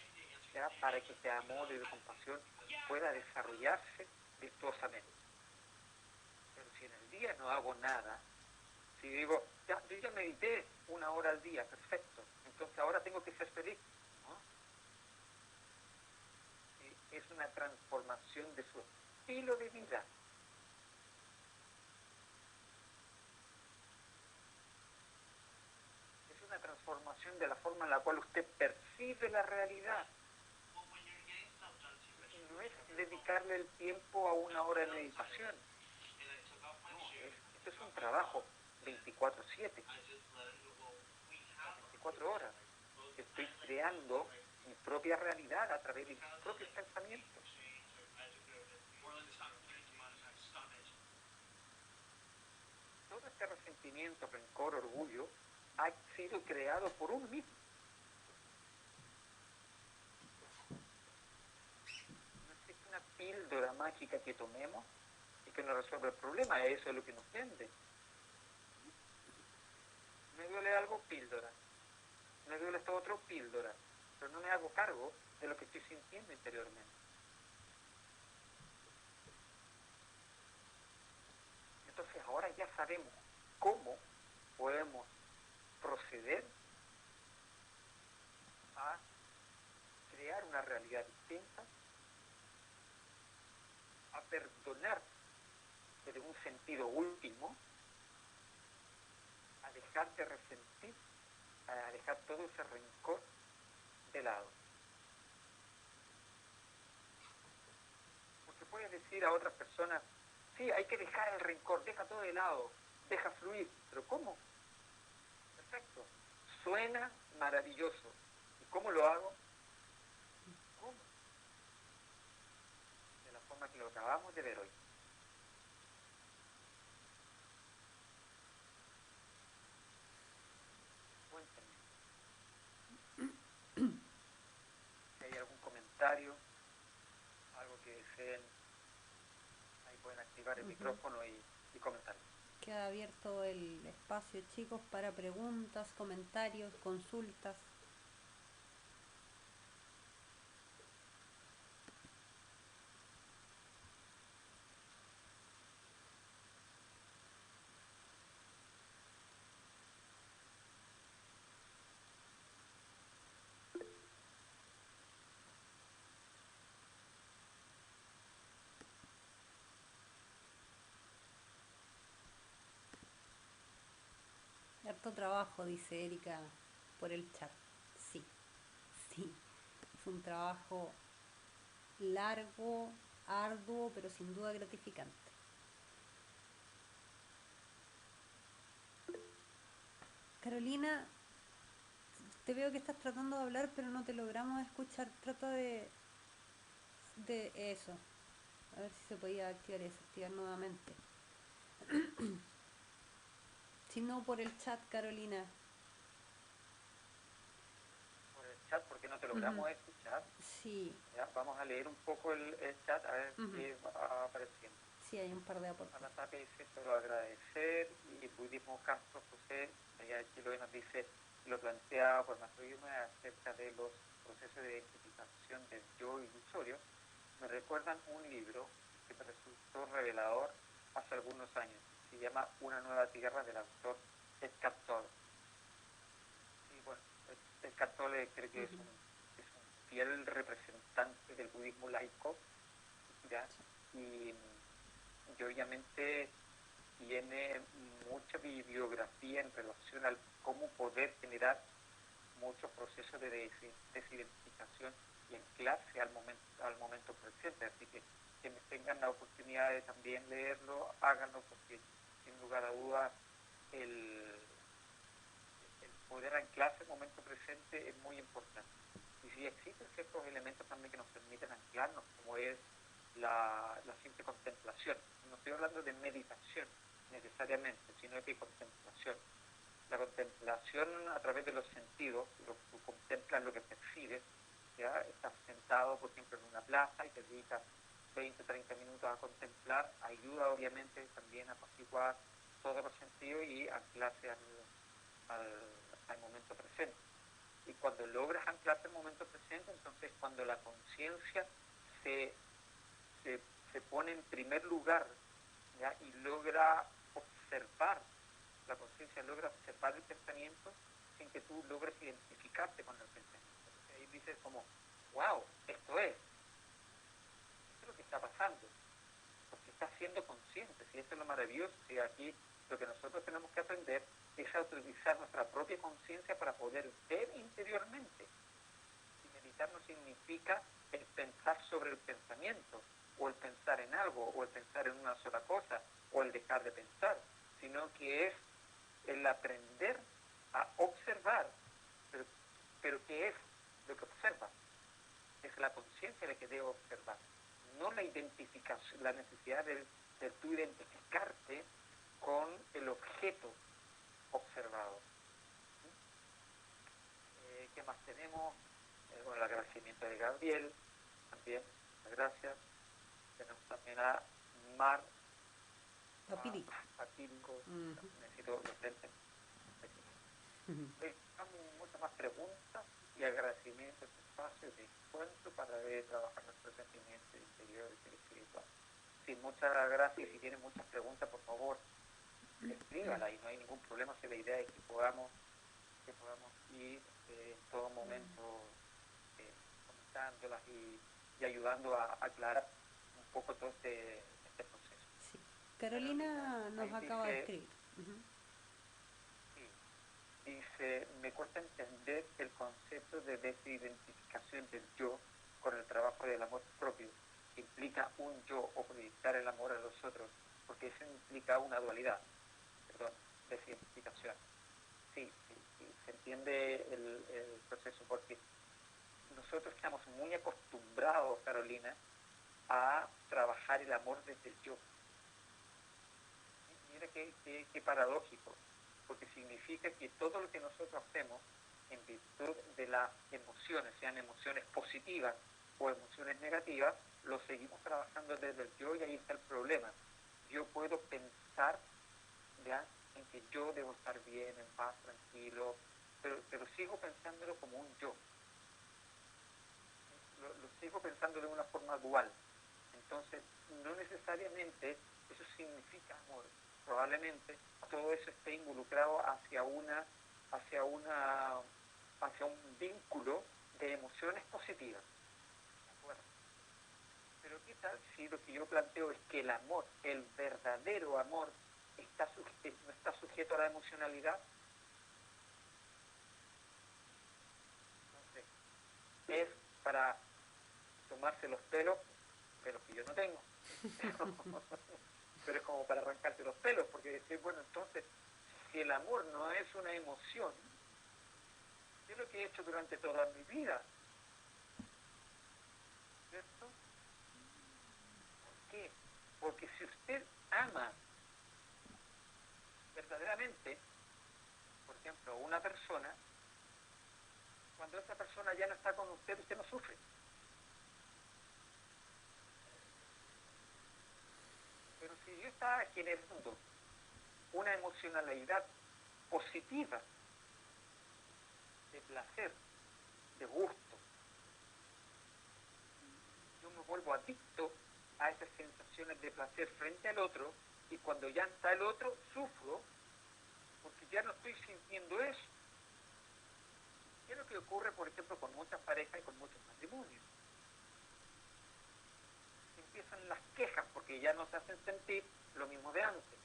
ya para que este amor y la compasión pueda desarrollarse virtuosamente. Pero si en el día no hago nada, si digo, yo ya medité 1 hora al día, perfecto, entonces ahora tengo que ser feliz, ¿no? Es una transformación de su estilo de vida. forma en la cual usted percibe la realidad. No es dedicarle el tiempo a una hora de meditación. No, esto es un trabajo 24/7, 24 horas. Estoy creando mi propia realidad a través de mis propios pensamientos. Todo este resentimiento, rencor, orgullo, ha sido creado por uno mismo. No existe una píldora mágica que tomemos y que nos resuelva el problema. Eso es lo que nos vende. Me duele algo, píldora. Me duele esto otro, píldora. Pero no me hago cargo de lo que estoy sintiendo interiormente. Entonces ahora ya sabemos cómo podemos proceder a crear una realidad distinta, a perdonar desde un sentido último, a dejar de resentir, a dejar todo ese rencor de lado. Porque puedes decir a otras personas, sí, hay que dejar el rencor, deja todo de lado, deja fluir. ¿Pero cómo? Perfecto. Suena maravilloso. ¿Y cómo lo hago? ¿Cómo? De la forma que lo acabamos de ver hoy. Cuéntenme. Si hay algún comentario, algo que deseen, ahí pueden activar el micrófono y comentar. Queda abierto el espacio, chicos, para preguntas, comentarios, consultas. Harto trabajo, dice Erika por el chat. Sí, sí. Es un trabajo largo, arduo, pero sin duda gratificante. Carolina, te veo que estás tratando de hablar, pero no te logramos escuchar. Trata de eso. A ver si se podía activar nuevamente. Si no, por el chat, Carolina. Por el chat, porque no te logramos escuchar. Sí. Ya, vamos a leer un poco el chat, a ver qué va apareciendo. Sí, hay un par de aportes. Ana Tapia dice, solo agradecer, y Budismo Castro José, allá de Chile, nos dice, lo planteaba por Masloirme acerca de los procesos de identificación del yo ilusorio, me recuerdan un libro que me resultó revelador hace algunos años, se llama Una nueva tierra, del autor Eckhart Tolle. Y bueno, Eckhart Tolle creo que es un fiel representante del budismo laico, ¿ya? Y obviamente tiene mucha bibliografía en relación al cómo poder generar muchos procesos de desidentificación y anclarse al momento presente. Así que quienes tengan la oportunidad de también leerlo, háganlo, porque sin lugar a dudas el poder anclarse al momento presente es muy importante. Y sí existen ciertos elementos también que nos permiten anclarnos, como es la simple contemplación. No estoy hablando de meditación necesariamente, sino de contemplación. La contemplación a través de los sentidos, tú contemplas lo que percibes, ¿ya? Estás sentado, por ejemplo, en una plaza y te dedicas 20, 30 minutos a contemplar, ayuda obviamente también a apaciguar todos los sentidos y anclarse al momento presente. Y cuando logras anclarte al momento presente, entonces cuando la conciencia se pone en primer lugar, ¿ya? Y logra observar, la conciencia logra observar el pensamiento sin que tú logres identificarte con el pensamiento. Entonces ahí dices como, wow, esto es lo que está pasando, porque estás siendo consciente, y esto es lo maravilloso, y aquí lo que nosotros tenemos que aprender es a utilizar nuestra propia conciencia para poder ver interiormente. Y meditar no significa el pensar sobre el pensamiento, o el pensar en algo, o el pensar en una sola cosa, o el dejar de pensar, sino que es el aprender a observar. Pero ¿qué es lo que observa? Es la conciencia la que debo observar, no la identificación, la necesidad de tú identificarte con el objeto observado. ¿Qué más tenemos? Bueno, el agradecimiento de Gabriel, también, muchas gracias. Tenemos también a Mar Papírico. Papírico, necesito los lentes. Muchas más preguntas y agradecimiento a este espacio de encuentro para ver trabajar nuestros sentimientos interiores y espiritual. Sí, muchas gracias. Si tienen muchas preguntas, por favor, escríbanla y no hay ningún problema. Si la idea es que podamos ir en todo momento comentándolas y ayudando a aclarar un poco todo este proceso. Sí. Carolina nos acaba de escribir. Sí, dice, me cuesta entender el concepto de desidentificación del yo con el trabajo del amor propio, que implica un yo o proyectar el amor a los otros, porque eso implica una dualidad, desidentificación. Sí, se entiende el proceso, porque nosotros estamos muy acostumbrados, Carolina, a trabajar el amor desde el yo. Mira qué paradójico, porque significa que todo lo que nosotros hacemos en virtud de las emociones, sean emociones positivas o emociones negativas, lo seguimos trabajando desde el yo, y ahí está el problema. Yo puedo pensar, ¿ya?, en que yo debo estar bien, en paz, tranquilo, pero sigo pensándolo como un yo. Lo sigo pensando de una forma dual. Entonces, no necesariamente eso significa amor. Probablemente todo eso esté involucrado hacia un vínculo de emociones positivas. ¿De acuerdo? Pero ¿qué tal si lo que yo planteo es que el amor, el verdadero amor, no está sujeto a la emocionalidad? Entonces, es para tomarse los pelos que yo no tengo. Pero es como para arrancarse los pelos, porque decir, bueno, entonces, si el amor no es una emoción, ¿qué es lo que he hecho durante toda mi vida? ¿Cierto? ¿Por qué? Porque si usted ama verdaderamente, por ejemplo, a una persona, cuando esa persona ya no está con usted, usted no sufre. Pero si yo estaba generando una emocionalidad positiva, de placer, de gusto, yo me vuelvo adicto a esas sensaciones de placer frente al otro, y cuando ya está el otro, sufro, porque ya no estoy sintiendo eso. ¿Qué es lo que ocurre, por ejemplo, con muchas parejas y con muchos matrimonios? Empiezan las quejas porque ya no se hacen sentir lo mismo de antes.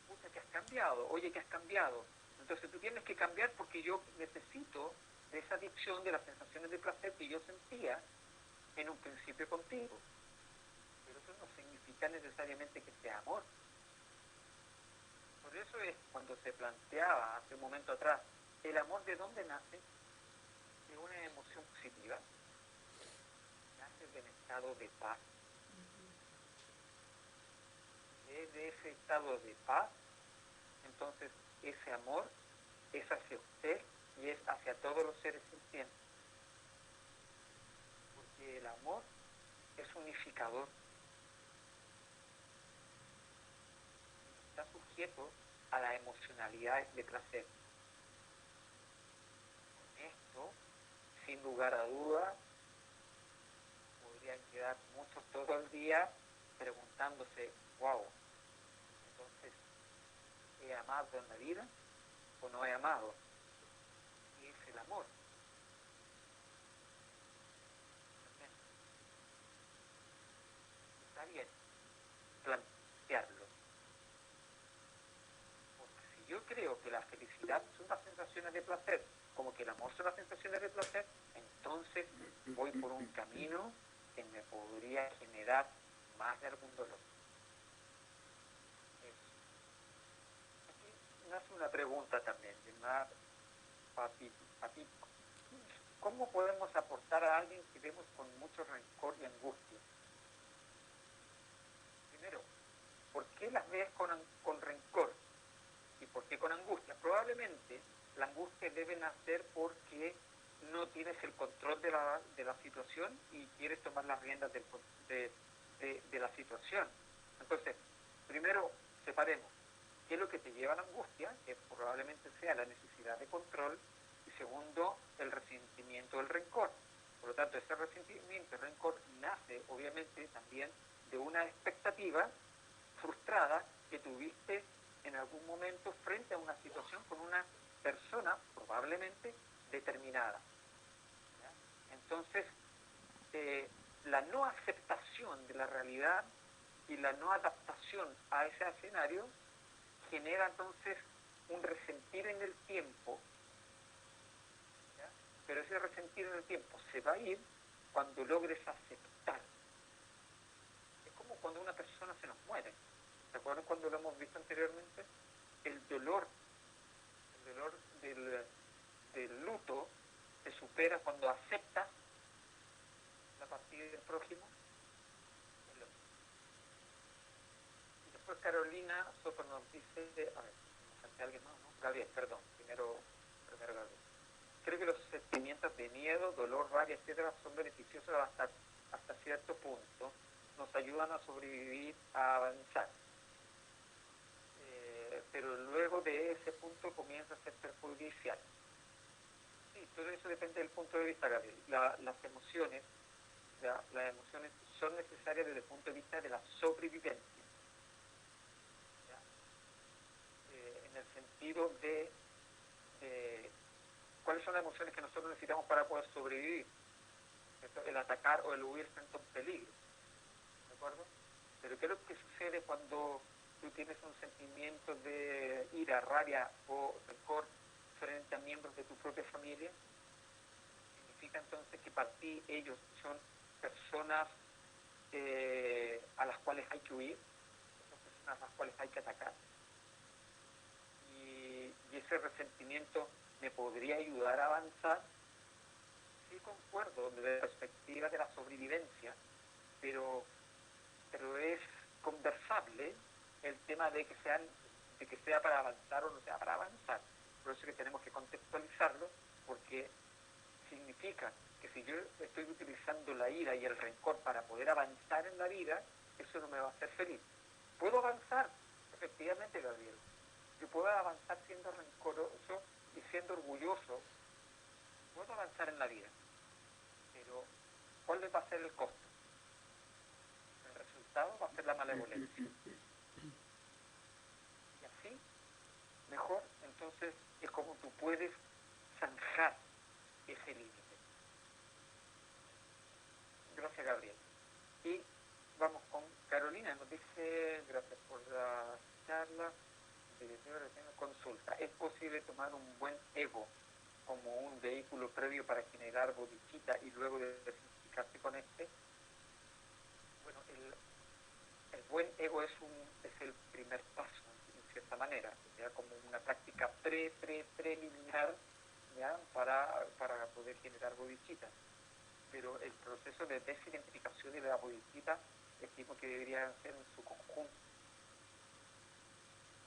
Pucha, que has cambiado, oye, que has cambiado. Entonces tú tienes que cambiar porque yo necesito de esa adicción, de las sensaciones de placer que yo sentía en un principio contigo. Pero eso no significa necesariamente que sea amor. Por eso es cuando se planteaba hace un momento atrás, ¿el amor de dónde nace? De una emoción positiva. Nace del estado de paz. De ese estado de paz, entonces ese amor es hacia usted y es hacia todos los seres sintientes. Porque el amor es unificador. Está sujeto a la emocionalidad de placer. Con esto, sin lugar a dudas, podrían quedar muchos todo el día preguntándose, wow, entonces, ¿he amado en la vida o no he amado? ¿Qué es el amor? Está bien plantearlo. ¿Por felicidad son las sensaciones de placer, como que el amor son las sensaciones de placer, entonces voy por un camino que me podría generar más de algún dolor. Aquí nace una pregunta también, de más papi, ¿cómo podemos aportar a alguien que vemos con mucho rencor y angustia? Primero, ¿por qué las ves con rencor? ¿Y por qué con angustia? Probablemente la angustia debe nacer porque no tienes el control de la situación y quieres tomar las riendas de la situación. Entonces, primero, separemos qué es lo que te lleva a la angustia, que probablemente sea la necesidad de control, y segundo, el resentimiento, el rencor. Por lo tanto, ese resentimiento, el rencor, nace obviamente también de una expectativa frustrada que tuviste en algún momento frente a una situación con una persona probablemente determinada. ¿Ya? Entonces, la no aceptación de la realidad y la no adaptación a ese escenario genera entonces un resentir en el tiempo, ¿ya? Pero ese resentir en el tiempo se va a ir cuando logres aceptar. Es como cuando una persona se nos muere. ¿Se acuerdan cuando lo hemos visto anteriormente? El dolor del luto se supera cuando aceptas la partida del prójimo. Y después Carolina Soto nos dice, a ver, ¿me falta alguien más? ¿No? Gabriel, perdón, primero Gabriel. Creo que los sentimientos de miedo, dolor, rabia, etcétera, son beneficiosos hasta cierto punto. Nos ayudan a sobrevivir, a avanzar. Pero luego de ese punto comienza a ser perjudicial. Sí, todo eso depende del punto de vista, Gabriel. Las emociones son necesarias desde el punto de vista de la sobrevivencia. En el sentido de cuáles son las emociones que nosotros necesitamos para poder sobrevivir. El atacar o el huir frente a un peligro. ¿De acuerdo? Pero ¿qué es lo que sucede cuando tú tienes un sentimiento de ira, rabia o rencor frente a miembros de tu propia familia? Significa entonces que para ti ellos son personas a las cuales hay que huir, son personas a las cuales hay que atacar. Y ese resentimiento me podría ayudar a avanzar. Sí, concuerdo desde la perspectiva de la sobrevivencia, pero es conversable el tema de que sea para avanzar o no sea para avanzar. Por eso es que tenemos que contextualizarlo, porque significa que si yo estoy utilizando la ira y el rencor para poder avanzar en la vida, eso no me va a hacer feliz. ¿Puedo avanzar? Efectivamente, Gabriel. Yo puedo avanzar siendo rencoroso y siendo orgulloso. Puedo avanzar en la vida. Pero, ¿cuál va a ser el costo? El resultado va a ser la malevolencia. Y así, mejor, entonces, es como tú puedes zanjar ese límite. Gracias, Gabriel. Y vamos con Carolina, nos dice, gracias por la charla, consulta. ¿Es posible tomar un buen ego como un vehículo previo para generar bodhicitta y luego desintoxicarse con este? Bueno, el buen ego es el primer paso, en cierta manera, ¿ya? Como una práctica preliminar, ¿ya? Para poder generar bodhicitta. Pero el proceso de desidentificación de la bodhicitta estimo que debería ser en su conjunto.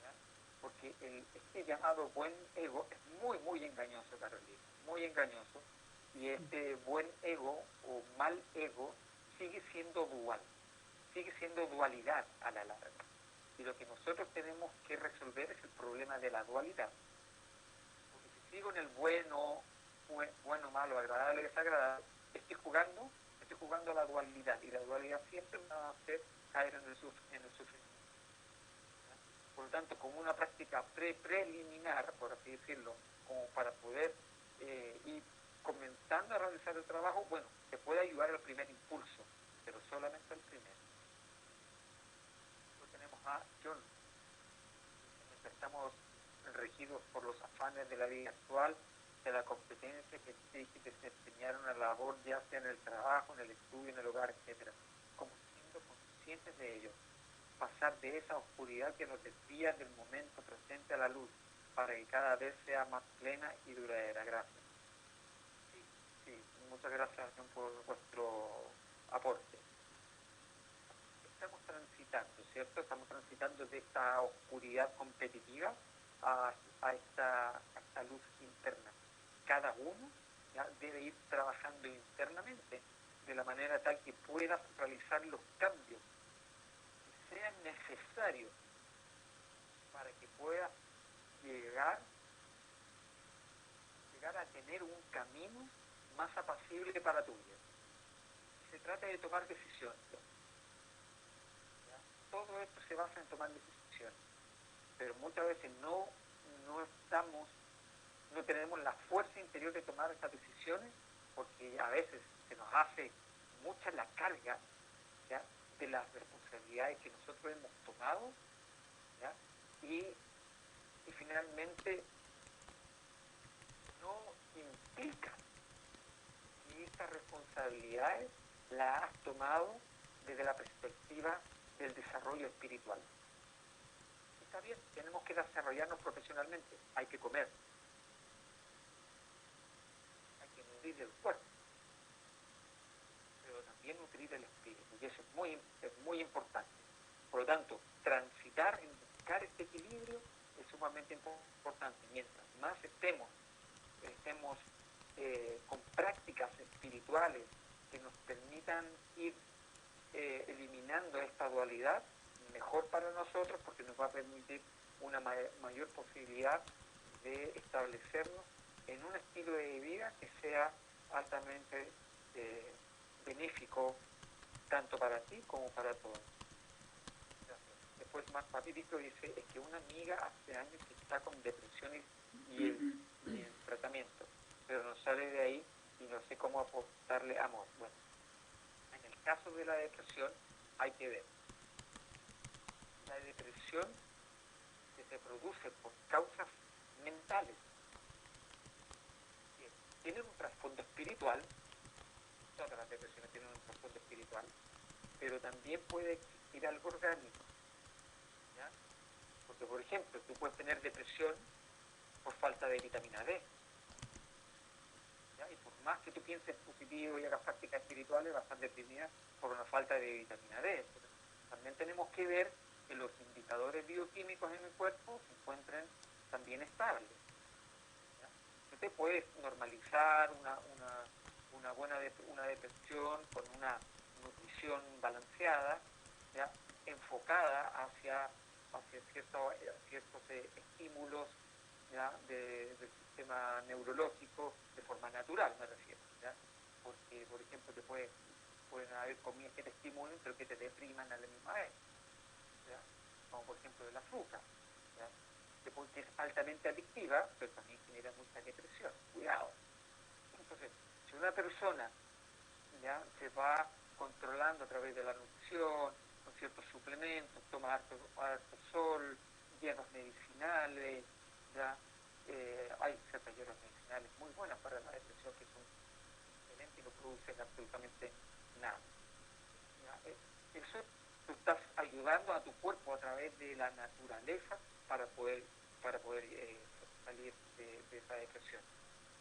¿Ya? Porque este llamado buen ego es muy engañoso, Carolina, muy engañoso, y este buen ego o mal ego sigue siendo dual, sigue siendo dualidad a la larga. Y lo que nosotros tenemos que resolver es el problema de la dualidad. Porque si sigo en el bueno, malo, agradable, desagradable, estoy jugando a la dualidad, y la dualidad siempre me va a hacer caer en el sufrimiento. Por lo tanto, como una práctica preliminar, por así decirlo, como para poder ir comenzando a realizar el trabajo, bueno, te puede ayudar el primer impulso, pero solamente el primero. Luego tenemos a John. Estamos regidos por los afanes de la vida actual, de la competencia que exige que desempeñar una labor ya sea en el trabajo, en el estudio, en el hogar, etc. Como siendo conscientes de ello, pasar de esa oscuridad que nos desvía del momento presente a la luz, para que cada vez sea más plena y duradera. Gracias. Sí, muchas gracias por vuestro aporte. Estamos transitando, ¿cierto? Estamos transitando de esta oscuridad competitiva a esta luz interna. Cada uno ya debe ir trabajando internamente de la manera tal que pueda realizar los cambios que sean necesarios para que pueda llegar a tener un camino más apacible para tu vida. Se trata de tomar decisiones. ¿Ya? Todo esto se basa en tomar decisiones, pero muchas veces no tenemos la fuerza interior de tomar esas decisiones, porque a veces se nos hace mucha la carga, ¿ya?, de las responsabilidades que nosotros hemos tomado, ¿ya?, y finalmente no implica que estas responsabilidades las has tomado desde la perspectiva del desarrollo espiritual. Está bien, tenemos que desarrollarnos profesionalmente, hay que comer, hay que nutrir el cuerpo, pero también nutrir el espíritu, y eso es muy importante. Por lo tanto, transitar en buscar este equilibrio es sumamente importante. Mientras más estemos con prácticas espirituales que nos permitan ir eliminando esta dualidad, mejor para nosotros, porque nos va a permitir una mayor posibilidad de establecernos en un estilo de vida que sea altamente benéfico tanto para ti como para todos. Después más rapidito dice, es que una amiga hace años que está con depresión y en tratamiento, pero no sale de ahí y no sé cómo aportarle amor. Bueno, en el caso de la depresión hay que ver. La depresión que se produce por causas mentales que tienen un trasfondo espiritual, todas las depresiones tienen un trasfondo espiritual, pero también puede existir algo orgánico, ¿ya? Porque, por ejemplo, tú puedes tener depresión por falta de vitamina D, ¿ya? Y por más que tú pienses positivo y hagas prácticas espirituales, vas a estar deprimida por una falta de vitamina D. Entonces, también tenemos que ver que los indicadores bioquímicos en el cuerpo se encuentren también estables, ¿ya? Usted puede normalizar una depresión con una nutrición balanceada, ¿ya?, enfocada hacia ciertos estímulos, ¿ya?, del sistema neurológico, de forma natural me refiero, ¿ya? Porque, por ejemplo, pueden haber comidas que te estimulen pero que te depriman a la misma vez, ¿ya? Como por ejemplo el azúcar, ¿ya?, que es altamente adictiva, pero también genera mucha depresión. Cuidado. Entonces, si una persona ya se va controlando a través de la nutrición, con ciertos suplementos, toma harto sol, hierbas medicinales, ya hay ciertas hierbas medicinales muy buenas para la depresión que son excelentes y no producen absolutamente nada. ¿Ya? Eso tú estás ayudando a tu cuerpo a través de la naturaleza para poder salir de esa depresión,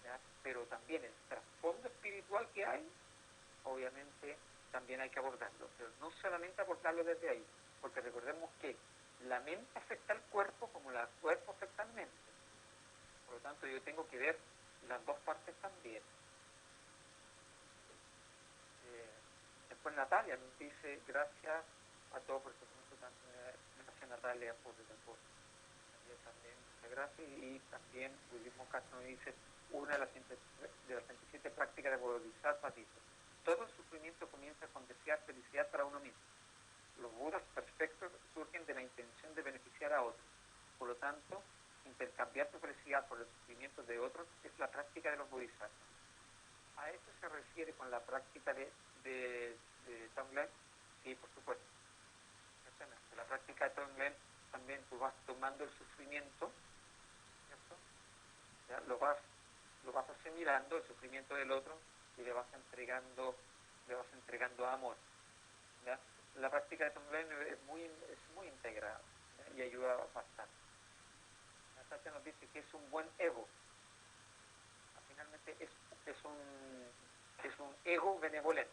¿ya? Pero también el trasfondo espiritual que hay, obviamente también hay que abordarlo, pero no solamente abordarlo desde ahí, porque recordemos que la mente afecta al cuerpo como el cuerpo afecta al mente. Por lo tanto, yo tengo que ver las dos partes también. Después Natalia nos dice, gracias a todos por este momento. Gracias Natalia por el apoyo. También muchas gracias. Y también Budismo Castro nos dice, una de las 27 prácticas de Bodhisattva dice, todo sufrimiento comienza con desear felicidad para uno mismo. Los budas perfectos surgen de la intención de beneficiar a otros. Por lo tanto, intercambiar tu felicidad por el sufrimiento de otros es la práctica de los bodhisattvas. ¿A eso se refiere con la práctica de Tonglen? Sí, por supuesto. En la práctica de Tonglen también tú vas tomando el sufrimiento, ¿ya? Lo vas asimilando, el sufrimiento del otro, y le vas entregando amor, ¿ya? La práctica de Tonglen es muy integrada, ¿ya? Y ayuda bastante. La Satya nos dice que es un buen ego. Finalmente es un ego benevolente.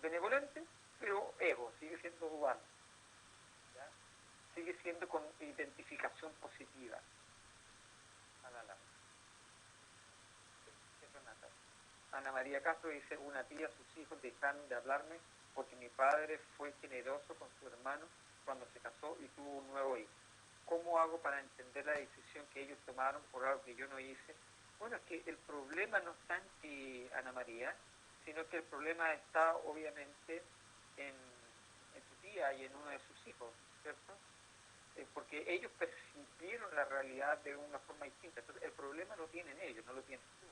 Benevolente, pero ego, sigue siendo dual, ¿ya? Sigue siendo con identificación positiva a la larga. Eso es Natalia. Ana María Castro dice, una tía, sus hijos dejaron de hablarme porque mi padre fue generoso con su hermano cuando se casó y tuvo un nuevo hijo. ¿Cómo hago para entender la decisión que ellos tomaron por algo que yo no hice? Bueno, es que el problema no está en ti, Ana María, sino que el problema está obviamente en tu tía y en uno de sus hijos, ¿cierto? Porque ellos percibieron la realidad de una forma distinta. Entonces, el problema lo tienen ellos, no lo tienes tú.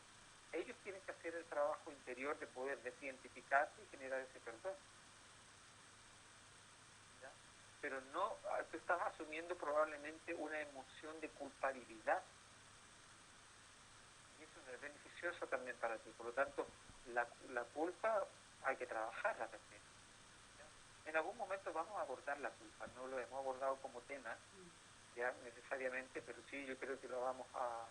Ellos tienen que hacer el trabajo interior de poder desidentificarse y generar ese perdón. ¿Ya? Pero no, tú estás asumiendo probablemente una emoción de culpabilidad. Y eso no es beneficioso también para ti. Por lo tanto, la culpa hay que trabajarla también. ¿Ya? En algún momento vamos a abordar la culpa. No lo hemos abordado como tema, ya necesariamente, pero sí yo creo que la vamos a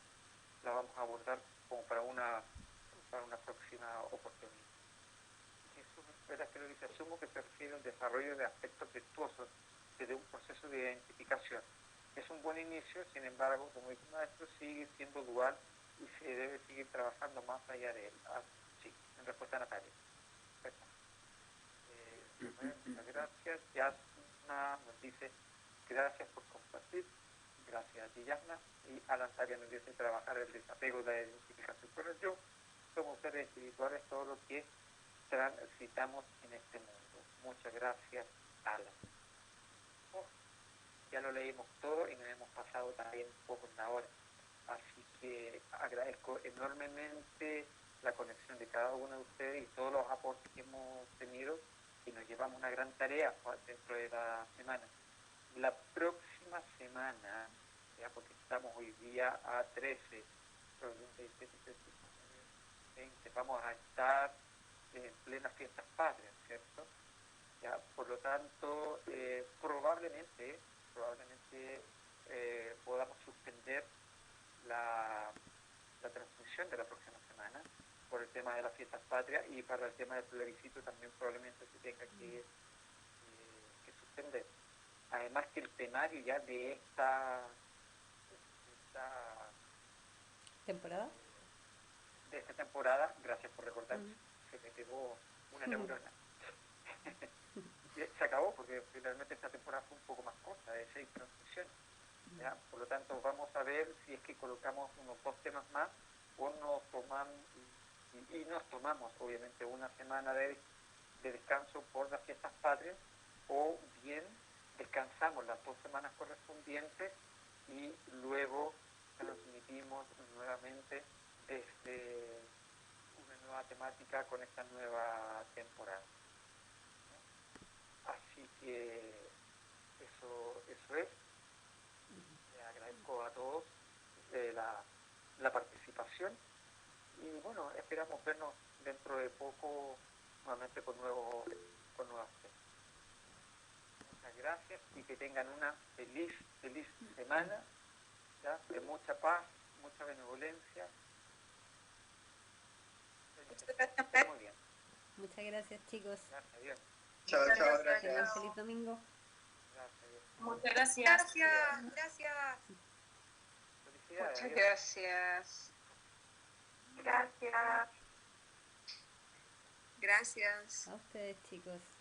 abordar como para una próxima oportunidad. Jesús espera que lo dice, asumo que se refiere al desarrollo de aspectos virtuosos desde un proceso de identificación. Es un buen inicio, sin embargo, como dice el maestro, sigue siendo dual y se debe seguir trabajando más allá de él. Sí, en respuesta a Natalia. Muchas gracias. Yasna nos dice, gracias por compartir. Gracias a ti, Yasna. Y Alan Taria nos dice, trabajar el desapego de la identificación con el yo. Somos seres espirituales, todo lo que transitamos en este mundo. Muchas gracias, Alan. Ya lo leímos todo y nos hemos pasado también un poco en la hora. Así que agradezco enormemente la conexión de cada uno de ustedes y todos los aportes que hemos tenido, y nos llevamos una gran tarea dentro de la semana. La próxima semana, ya porque estamos hoy día a 13, 20, vamos a estar en plenas fiestas patrias, ¿cierto? Ya, por lo tanto, probablemente podamos suspender la transmisión de la próxima semana por el tema de las fiestas patrias, y para el tema del plebiscito también probablemente se tenga que suspender. Además que el temario ya de esta temporada, gracias por recordarme, se me pegó una neurona. Se acabó porque finalmente esta temporada fue un poco más corta, de 6 transmisiones. ¿Ya? Por lo tanto, vamos a ver si es que colocamos unos 2 temas más, o nos tomamos obviamente una semana de descanso por las fiestas patrias, o bien descansamos las 2 semanas correspondientes y luego transmitimos nuevamente desde una nueva temática con esta nueva temporada. Así que eso es. Le agradezco a todos la participación, y bueno, esperamos vernos dentro de poco nuevamente con nuevos temas. Muchas gracias y que tengan una feliz semana, ¿ya? De mucha paz, mucha benevolencia. Muy bien. Muchas gracias, chicos. Gracias, Dios. Chao, gracias. Tengan feliz domingo. Gracias. Muchas gracias. Gracias. Felicidades. Muchas gracias. Gracias. Gracias. A ustedes, chicos.